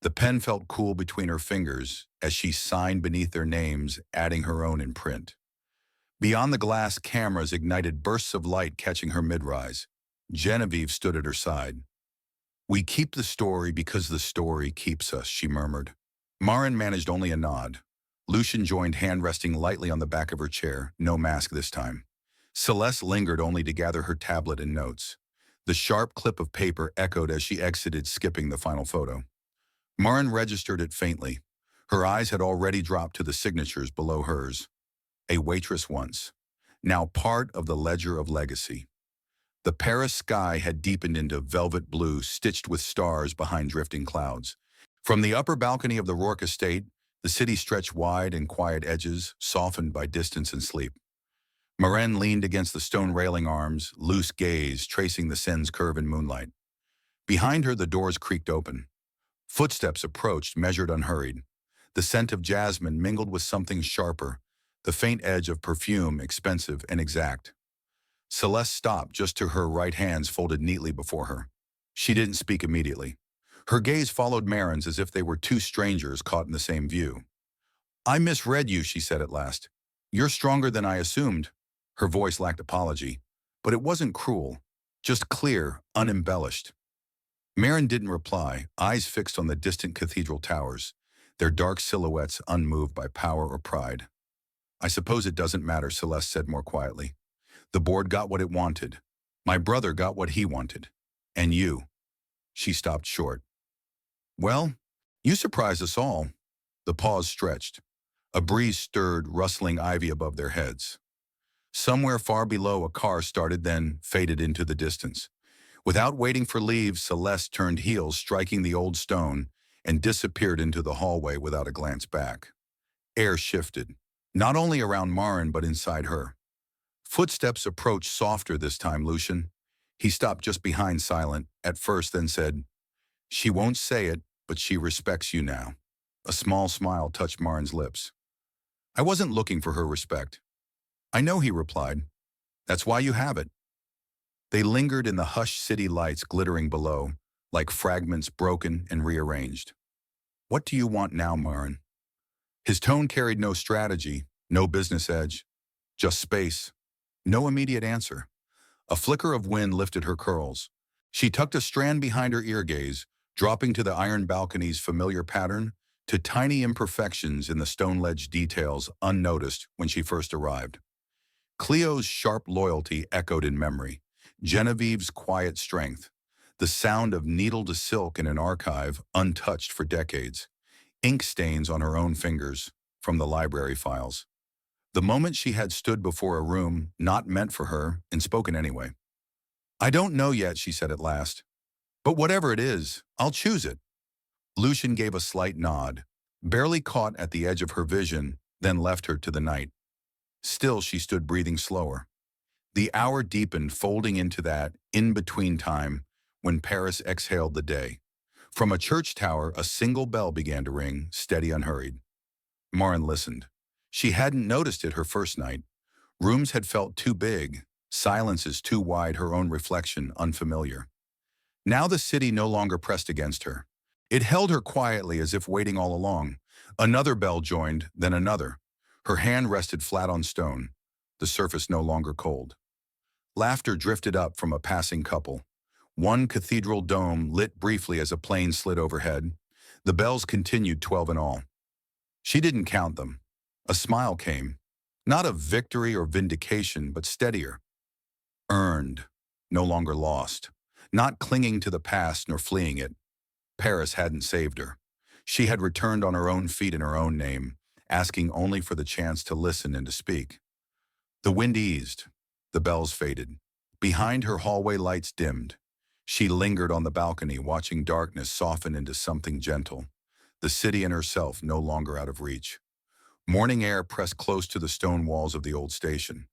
The pen felt cool between her fingers as she signed beneath their names, adding her own in print. Beyond the glass, cameras ignited bursts of light, catching her mid-rise. Geneviève stood at her side. "We keep the story because the story keeps us," she murmured. Maren managed only a nod. Lucian joined, hand resting lightly on the back of her chair, no mask this time. Celeste lingered only to gather her tablet and notes. The sharp clip of paper echoed as she exited, skipping the final photo. Maren registered it faintly. Her eyes had already dropped to the signatures below hers. A waitress once, now part of the ledger of legacy. The Paris sky had deepened into velvet blue, stitched with stars behind drifting clouds. From the upper balcony of the Rourke estate, the city stretched wide and quiet edges, softened by distance and sleep. Maren leaned against the stone railing arms, loose gaze tracing the Seine's curve in moonlight. Behind her, the doors creaked open. Footsteps approached, measured, unhurried. The scent of jasmine mingled with something sharper, the faint edge of perfume, expensive and exact. Celeste stopped just to her right hands folded neatly before her. She didn't speak immediately. Her gaze followed Maren's as if they were two strangers caught in the same view. "I misread you," she said at last. "You're stronger than I assumed." Her voice lacked apology, but it wasn't cruel, just clear, unembellished. Maren didn't reply, eyes fixed on the distant cathedral towers, their dark silhouettes unmoved by power or pride. "I suppose it doesn't matter," Celeste said more quietly. "The board got what it wanted. My brother got what he wanted. And you." She stopped short. "Well, you surprised us all." The pause stretched. A breeze stirred, rustling ivy above their heads. Somewhere far below, a car started, then faded into the distance. Without waiting for leave, Celeste turned heels, striking the old stone, and disappeared into the hallway without a glance back. Air shifted, not only around Maren but inside her. Footsteps approached, softer this time, Lucian. He stopped just behind Silent, at first, then said, "She won't say it, but she respects you now." A small smile touched Maren's lips. "I wasn't looking for her respect." "I know," he replied. "That's why you have it." They lingered in the hushed city lights glittering below, like fragments broken and rearranged. "What do you want now, Maren?" His tone carried no strategy, no business edge, just space. No immediate answer. A flicker of wind lifted her curls. She tucked a strand behind her ear gaze, dropping to the iron balcony's familiar pattern, to tiny imperfections in the stone-ledge details unnoticed when she first arrived. Cleo's sharp loyalty echoed in memory, Genevieve's quiet strength, the sound of needle to silk in an archive untouched for decades, ink stains on her own fingers from the library files. The moment she had stood before a room not meant for her and spoken anyway. "I don't know yet," she said at last. "But whatever it is, I'll choose it." Lucian gave a slight nod, barely caught at the edge of her vision, then left her to the night. Still, she stood breathing slower. The hour deepened, folding into that in-between time when Paris exhaled the day. From a church tower, a single bell began to ring, steady, unhurried. Maren listened. She hadn't noticed it her first night. Rooms had felt too big, silences too wide, her own reflection unfamiliar. Now the city no longer pressed against her. It held her quietly as if waiting all along. Another bell joined, then another. Her hand rested flat on stone, the surface no longer cold. Laughter drifted up from a passing couple. One cathedral dome lit briefly as a plane slid overhead. The bells continued, 12 in all. She didn't count them. A smile came, not of victory or vindication, but steadier. Earned, no longer lost, not clinging to the past nor fleeing it. Paris hadn't saved her. She had returned on her own feet in her own name, asking only for the chance to listen and to speak. The wind eased. The bells faded. Behind her, hallway lights dimmed. She lingered on the balcony, watching darkness soften into something gentle, the city and herself no longer out of reach. Morning air pressed close to the stone walls of the old station.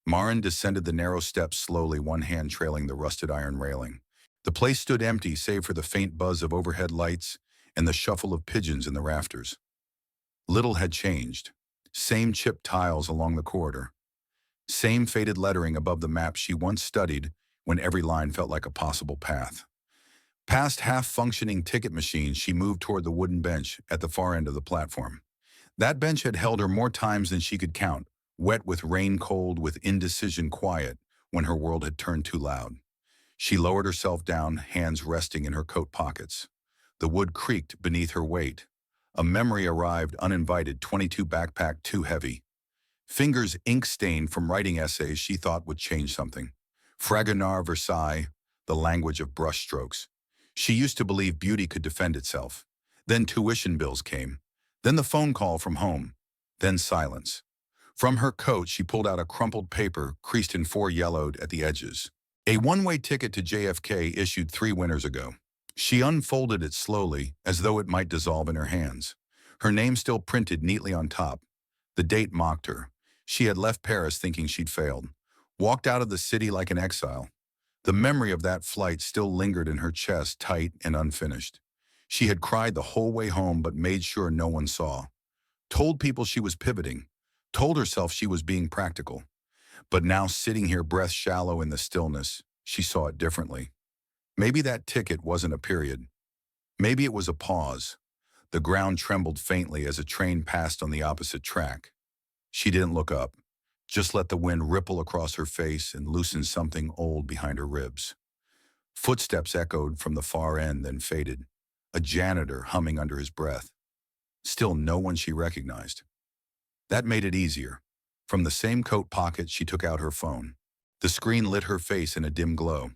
Maren descended the narrow steps slowly, one hand trailing the rusted iron railing. The place stood empty save for the faint buzz of overhead lights and the shuffle of pigeons in the rafters. Little had changed. Same chipped tiles along the corridor. Same faded lettering above the map she once studied when every line felt like a possible path. Past half-functioning ticket machines, she moved toward the wooden bench at the far end of the platform. That bench had held her more times than she could count, wet with rain, cold with indecision, quiet when her world had turned too loud. She lowered herself down, hands resting in her coat pockets. The wood creaked beneath her weight. A memory arrived uninvited, 22 backpack too heavy. Fingers ink-stained from writing essays she thought would change something. Fragonard, Versailles, the language of brushstrokes. She used to believe beauty could defend itself. Then tuition bills came. Then the phone call from home. Then silence. From her coat, she pulled out a crumpled paper, creased in 4 yellowed at the edges. A one-way ticket to JFK issued 3 winters ago. She unfolded it slowly, as though it might dissolve in her hands. Her name still printed neatly on top. The date mocked her. She had left Paris thinking she'd failed. Walked out of the city like an exile. The memory of that flight still lingered in her chest, tight and unfinished. She had cried the whole way home but made sure no one saw. Told people she was pivoting. told herself she was being practical. But now, sitting here breath shallow in the stillness, she saw it differently. Maybe that ticket wasn't a period. Maybe it was a pause. The ground trembled faintly as a train passed on the opposite track. She didn't look up, just let the wind ripple across her face and loosen something old behind her ribs. Footsteps echoed from the far end, then faded, a janitor humming under his breath. Still no one she recognized. That made it easier. From the same coat pocket, she took out her phone. The screen lit her face in a dim glow.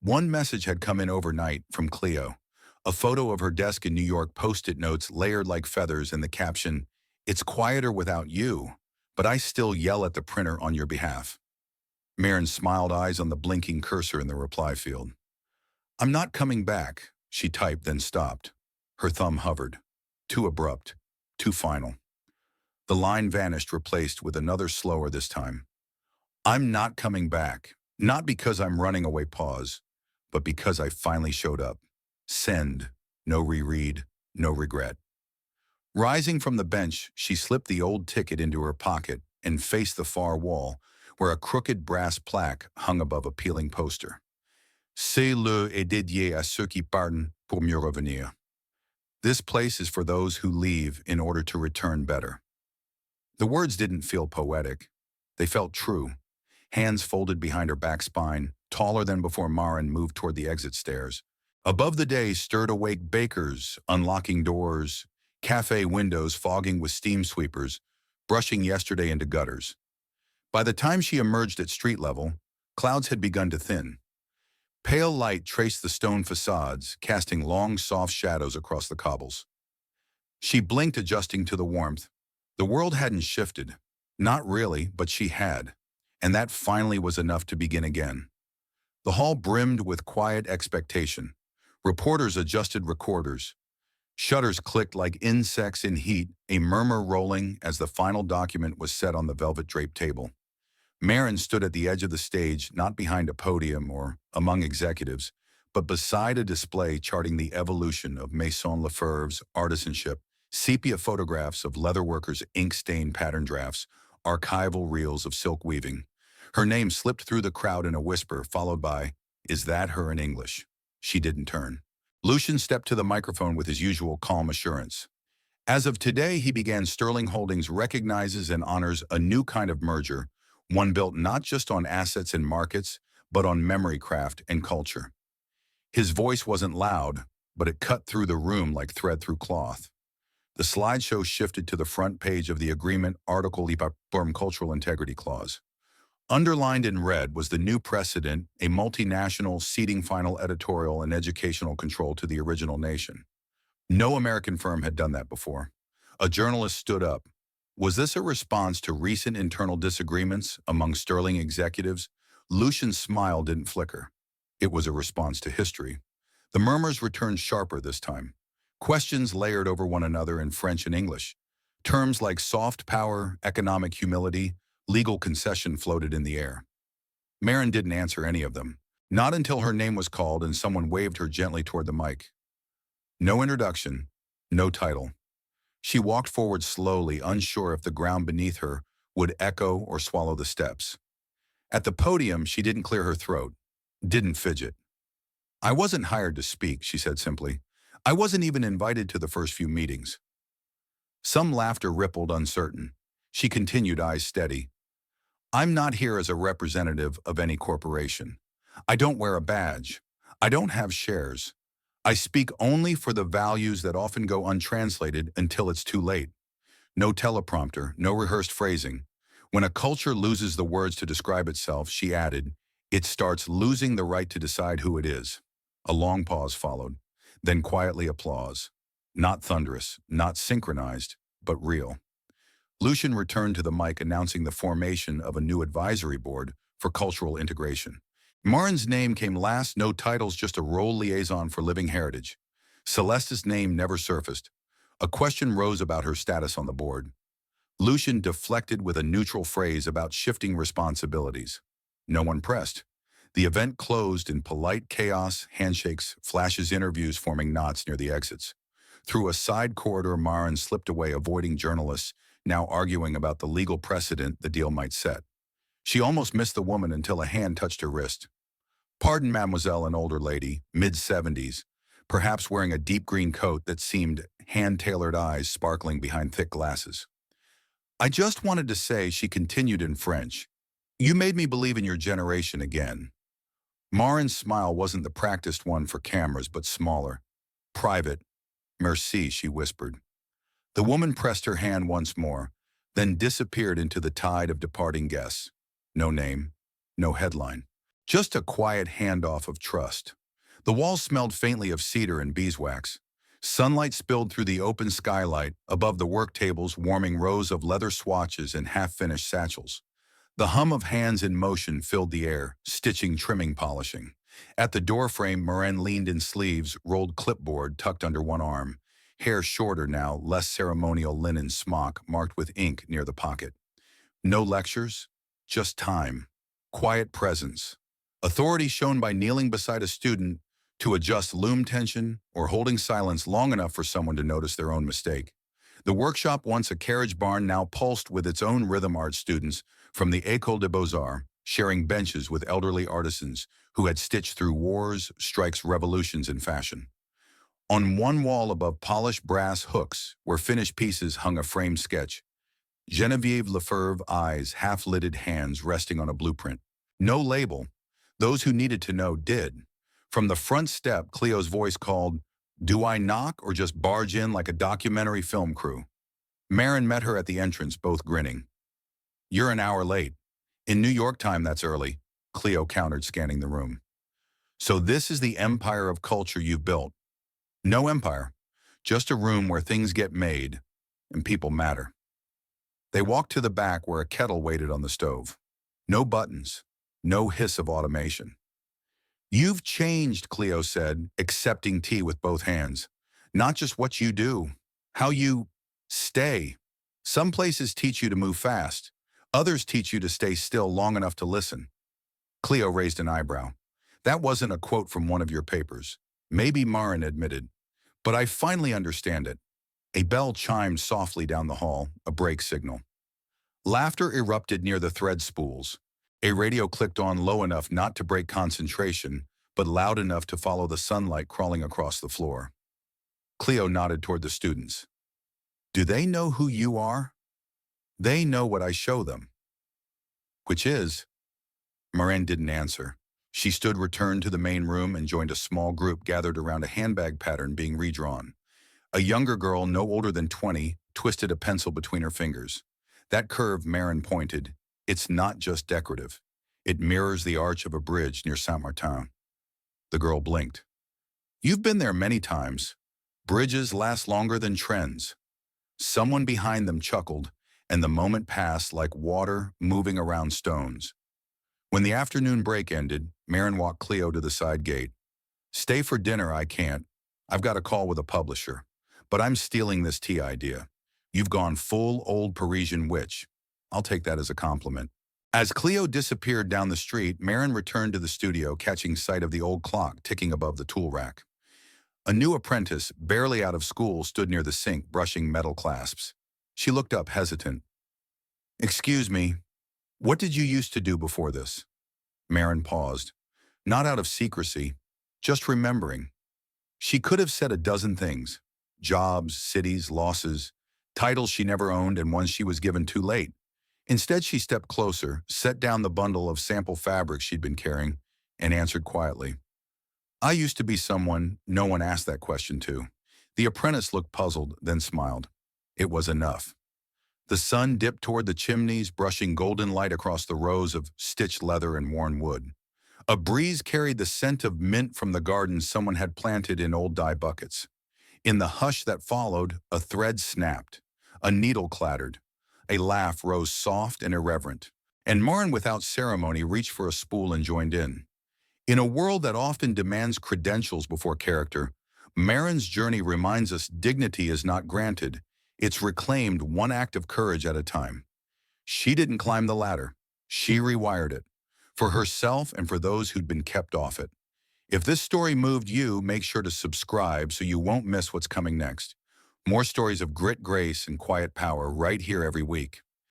One message had come in overnight from Cleo. A photo of her desk in New York, post-it notes layered like feathers, and the caption, "It's quieter without you, but I still yell at the printer on your behalf." Maren smiled, eyes on the blinking cursor in the reply field. "I'm not coming back," she typed, then stopped. Her thumb hovered. Too abrupt, too final. The line vanished, replaced with another slower this time. "I'm not coming back, not because I'm running away, pause, but because I finally showed up. Send, no reread, no regret." Rising from the bench, she slipped the old ticket into her pocket and faced the far wall, where a crooked brass plaque hung above a peeling poster. "Ce lieu est dédié à ceux qui partent pour mieux revenir." This place is for those who leave in order to return better. The words didn't feel poetic. They felt true. Hands folded behind her back spine, taller than before, Maren moved toward the exit stairs. Above the day stirred awake bakers, unlocking doors, cafe windows fogging with steam sweepers, brushing yesterday into gutters. By the time she emerged at street level, clouds had begun to thin. Pale light traced the stone facades, casting long, soft shadows across the cobbles. She blinked, adjusting to the warmth. The world hadn't shifted. Not really, but she had. And that finally was enough to begin again. The hall brimmed with quiet expectation. Reporters adjusted recorders. Shutters clicked like insects in heat, a murmur rolling as the final document was set on the velvet-draped table. Maren stood at the edge of the stage, not behind a podium or among executives, but beside a display charting the evolution of Maison Lefebvre's artisanship, sepia photographs of leatherworkers' ink-stained pattern drafts, archival reels of silk weaving. Her name slipped through the crowd in a whisper, followed by, "Is that her?" in English. She didn't turn. Lucian stepped to the microphone with his usual calm assurance. As of today, he began, Sterling Holdings recognizes and honors a new kind of merger, one built not just on assets and markets, but on memory, craft, and culture. His voice wasn't loud, but it cut through the room like thread through cloth. The slideshow shifted to the front page of the agreement article, Firm Cultural Integrity Clause. Underlined in red was the new precedent, a multinational ceding final editorial and educational control to the original nation. No American firm had done that before. A journalist stood up. Was this a response to recent internal disagreements among Sterling executives? Lucian's smile didn't flicker. It was a response to history. The murmurs returned sharper this time. Questions layered over one another in French and English. Terms like soft power, economic humility, legal concession floated in the air. Maren didn't answer any of them. Not until her name was called and someone waved her gently toward the mic. No introduction, no title. She walked forward slowly, unsure if the ground beneath her would echo or swallow the steps. At the podium, she didn't clear her throat, didn't fidget. "I wasn't hired to speak," she said simply. "I wasn't even invited to the first few meetings." Some laughter rippled, uncertain. She continued, eyes steady. "I'm not here as a representative of any corporation. I don't wear a badge. I don't have shares. I speak only for the values that often go untranslated until it's too late. No teleprompter, no rehearsed phrasing. When a culture loses the words to describe itself," she added, "it starts losing the right to decide who it is." A long pause followed, then quietly applause. Not thunderous, not synchronized, but real. Lucian returned to the mic, announcing the formation of a new advisory board for cultural integration. Maren's name came last, no titles, just a role liaison for living heritage. Celeste's name never surfaced. A question rose about her status on the board. Lucian deflected with a neutral phrase about shifting responsibilities. No one pressed. The event closed in polite chaos, handshakes, flashes, interviews forming knots near the exits. Through a side corridor, Maren slipped away, avoiding journalists, now arguing about the legal precedent the deal might set. She almost missed the woman until a hand touched her wrist. Pardon, mademoiselle, an older lady, mid-70s, perhaps wearing a deep green coat that seemed hand-tailored eyes sparkling behind thick glasses. I just wanted to say, she continued in French, you made me believe in your generation again. Maren's smile wasn't the practiced one for cameras, but smaller. Private. Merci, she whispered. The woman pressed her hand once more, then disappeared into the tide of departing guests. No name, no headline. Just a quiet handoff of trust. The walls smelled faintly of cedar and beeswax. Sunlight spilled through the open skylight above the work tables, warming rows of leather swatches and half-finished satchels. The hum of hands in motion filled the air, stitching, trimming, polishing. At the doorframe, Maren leaned in sleeves, rolled clipboard tucked under one arm. Hair shorter now, less ceremonial linen smock marked with ink near the pocket. No lectures, just time. Quiet presence. Authority shown by kneeling beside a student to adjust loom tension or holding silence long enough for someone to notice their own mistake. The workshop, once a carriage barn, now pulsed with its own rhythm art students from the École des Beaux-Arts, sharing benches with elderly artisans who had stitched through wars, strikes, revolutions in fashion. On one wall above polished brass hooks, where finished pieces hung a framed sketch, Geneviève Lefebvre eyes, half-lidded hands resting on a blueprint. No label. Those who needed to know did. From the front step, Cleo's voice called, "Do I knock or just barge in like a documentary film crew?" Maren met her at the entrance, both grinning. "You're an hour late. In New York time, that's early," Cleo countered, scanning the room. "So this is the empire of culture you've built." "No empire. Just a room where things get made and people matter." They walked to the back where a kettle waited on the stove. No buttons, no hiss of automation. "You've changed," Cleo said, accepting tea with both hands. "Not just what you do, how you stay. Some places teach you to move fast. Others teach you to stay still long enough to listen." Cleo raised an eyebrow. "That wasn't a quote from one of your papers." "Maybe," Maren admitted. "But I finally understand it." A bell chimed softly down the hall, a break signal. Laughter erupted near the thread spools. A radio clicked on low enough not to break concentration, but loud enough to follow the sunlight crawling across the floor. Cleo nodded toward the students. "Do they know who you are?" "They know what I show them." "Which is?" Maren didn't answer. She stood, returned to the main room, and joined a small group gathered around a handbag pattern being redrawn. A younger girl, no older than 20, twisted a pencil between her fingers. "That curve," Maren pointed, "it's not just decorative. It mirrors the arch of a bridge near Saint-Martin." The girl blinked. "You've been there many times. Bridges last longer than trends." Someone behind them chuckled, and the moment passed like water moving around stones. When the afternoon break ended, Maren walked Cleo to the side gate. "Stay for dinner, I can't. I've got a call with a publisher. But I'm stealing this tea idea. You've gone full old Parisian witch. I'll take that as a compliment." As Cleo disappeared down the street, Maren returned to the studio, catching sight of the old clock ticking above the tool rack. A new apprentice, barely out of school, stood near the sink, brushing metal clasps. She looked up, hesitant. "Excuse me, what did you used to do before this?" Maren paused. Not out of secrecy, just remembering. She could have said a dozen things. Jobs, cities, losses, titles she never owned and ones she was given too late. Instead, she stepped closer, set down the bundle of sample fabrics she'd been carrying, and answered quietly. "I used to be someone no one asked that question to." The apprentice looked puzzled, then smiled. It was enough. The sun dipped toward the chimneys, brushing golden light across the rows of stitched leather and worn wood. A breeze carried the scent of mint from the garden someone had planted in old dye buckets. In the hush that followed, a thread snapped. A needle clattered. A laugh rose soft and irreverent. And Maren, without ceremony, reached for a spool and joined in. In a world that often demands credentials before character, Maren's journey reminds us dignity is not granted. It's reclaimed one act of courage at a time. She didn't climb the ladder. She rewired it. For herself and for those who'd been kept off it. If this story moved you, make sure to subscribe so you won't miss what's coming next. More stories of grit, grace, and quiet power right here every week.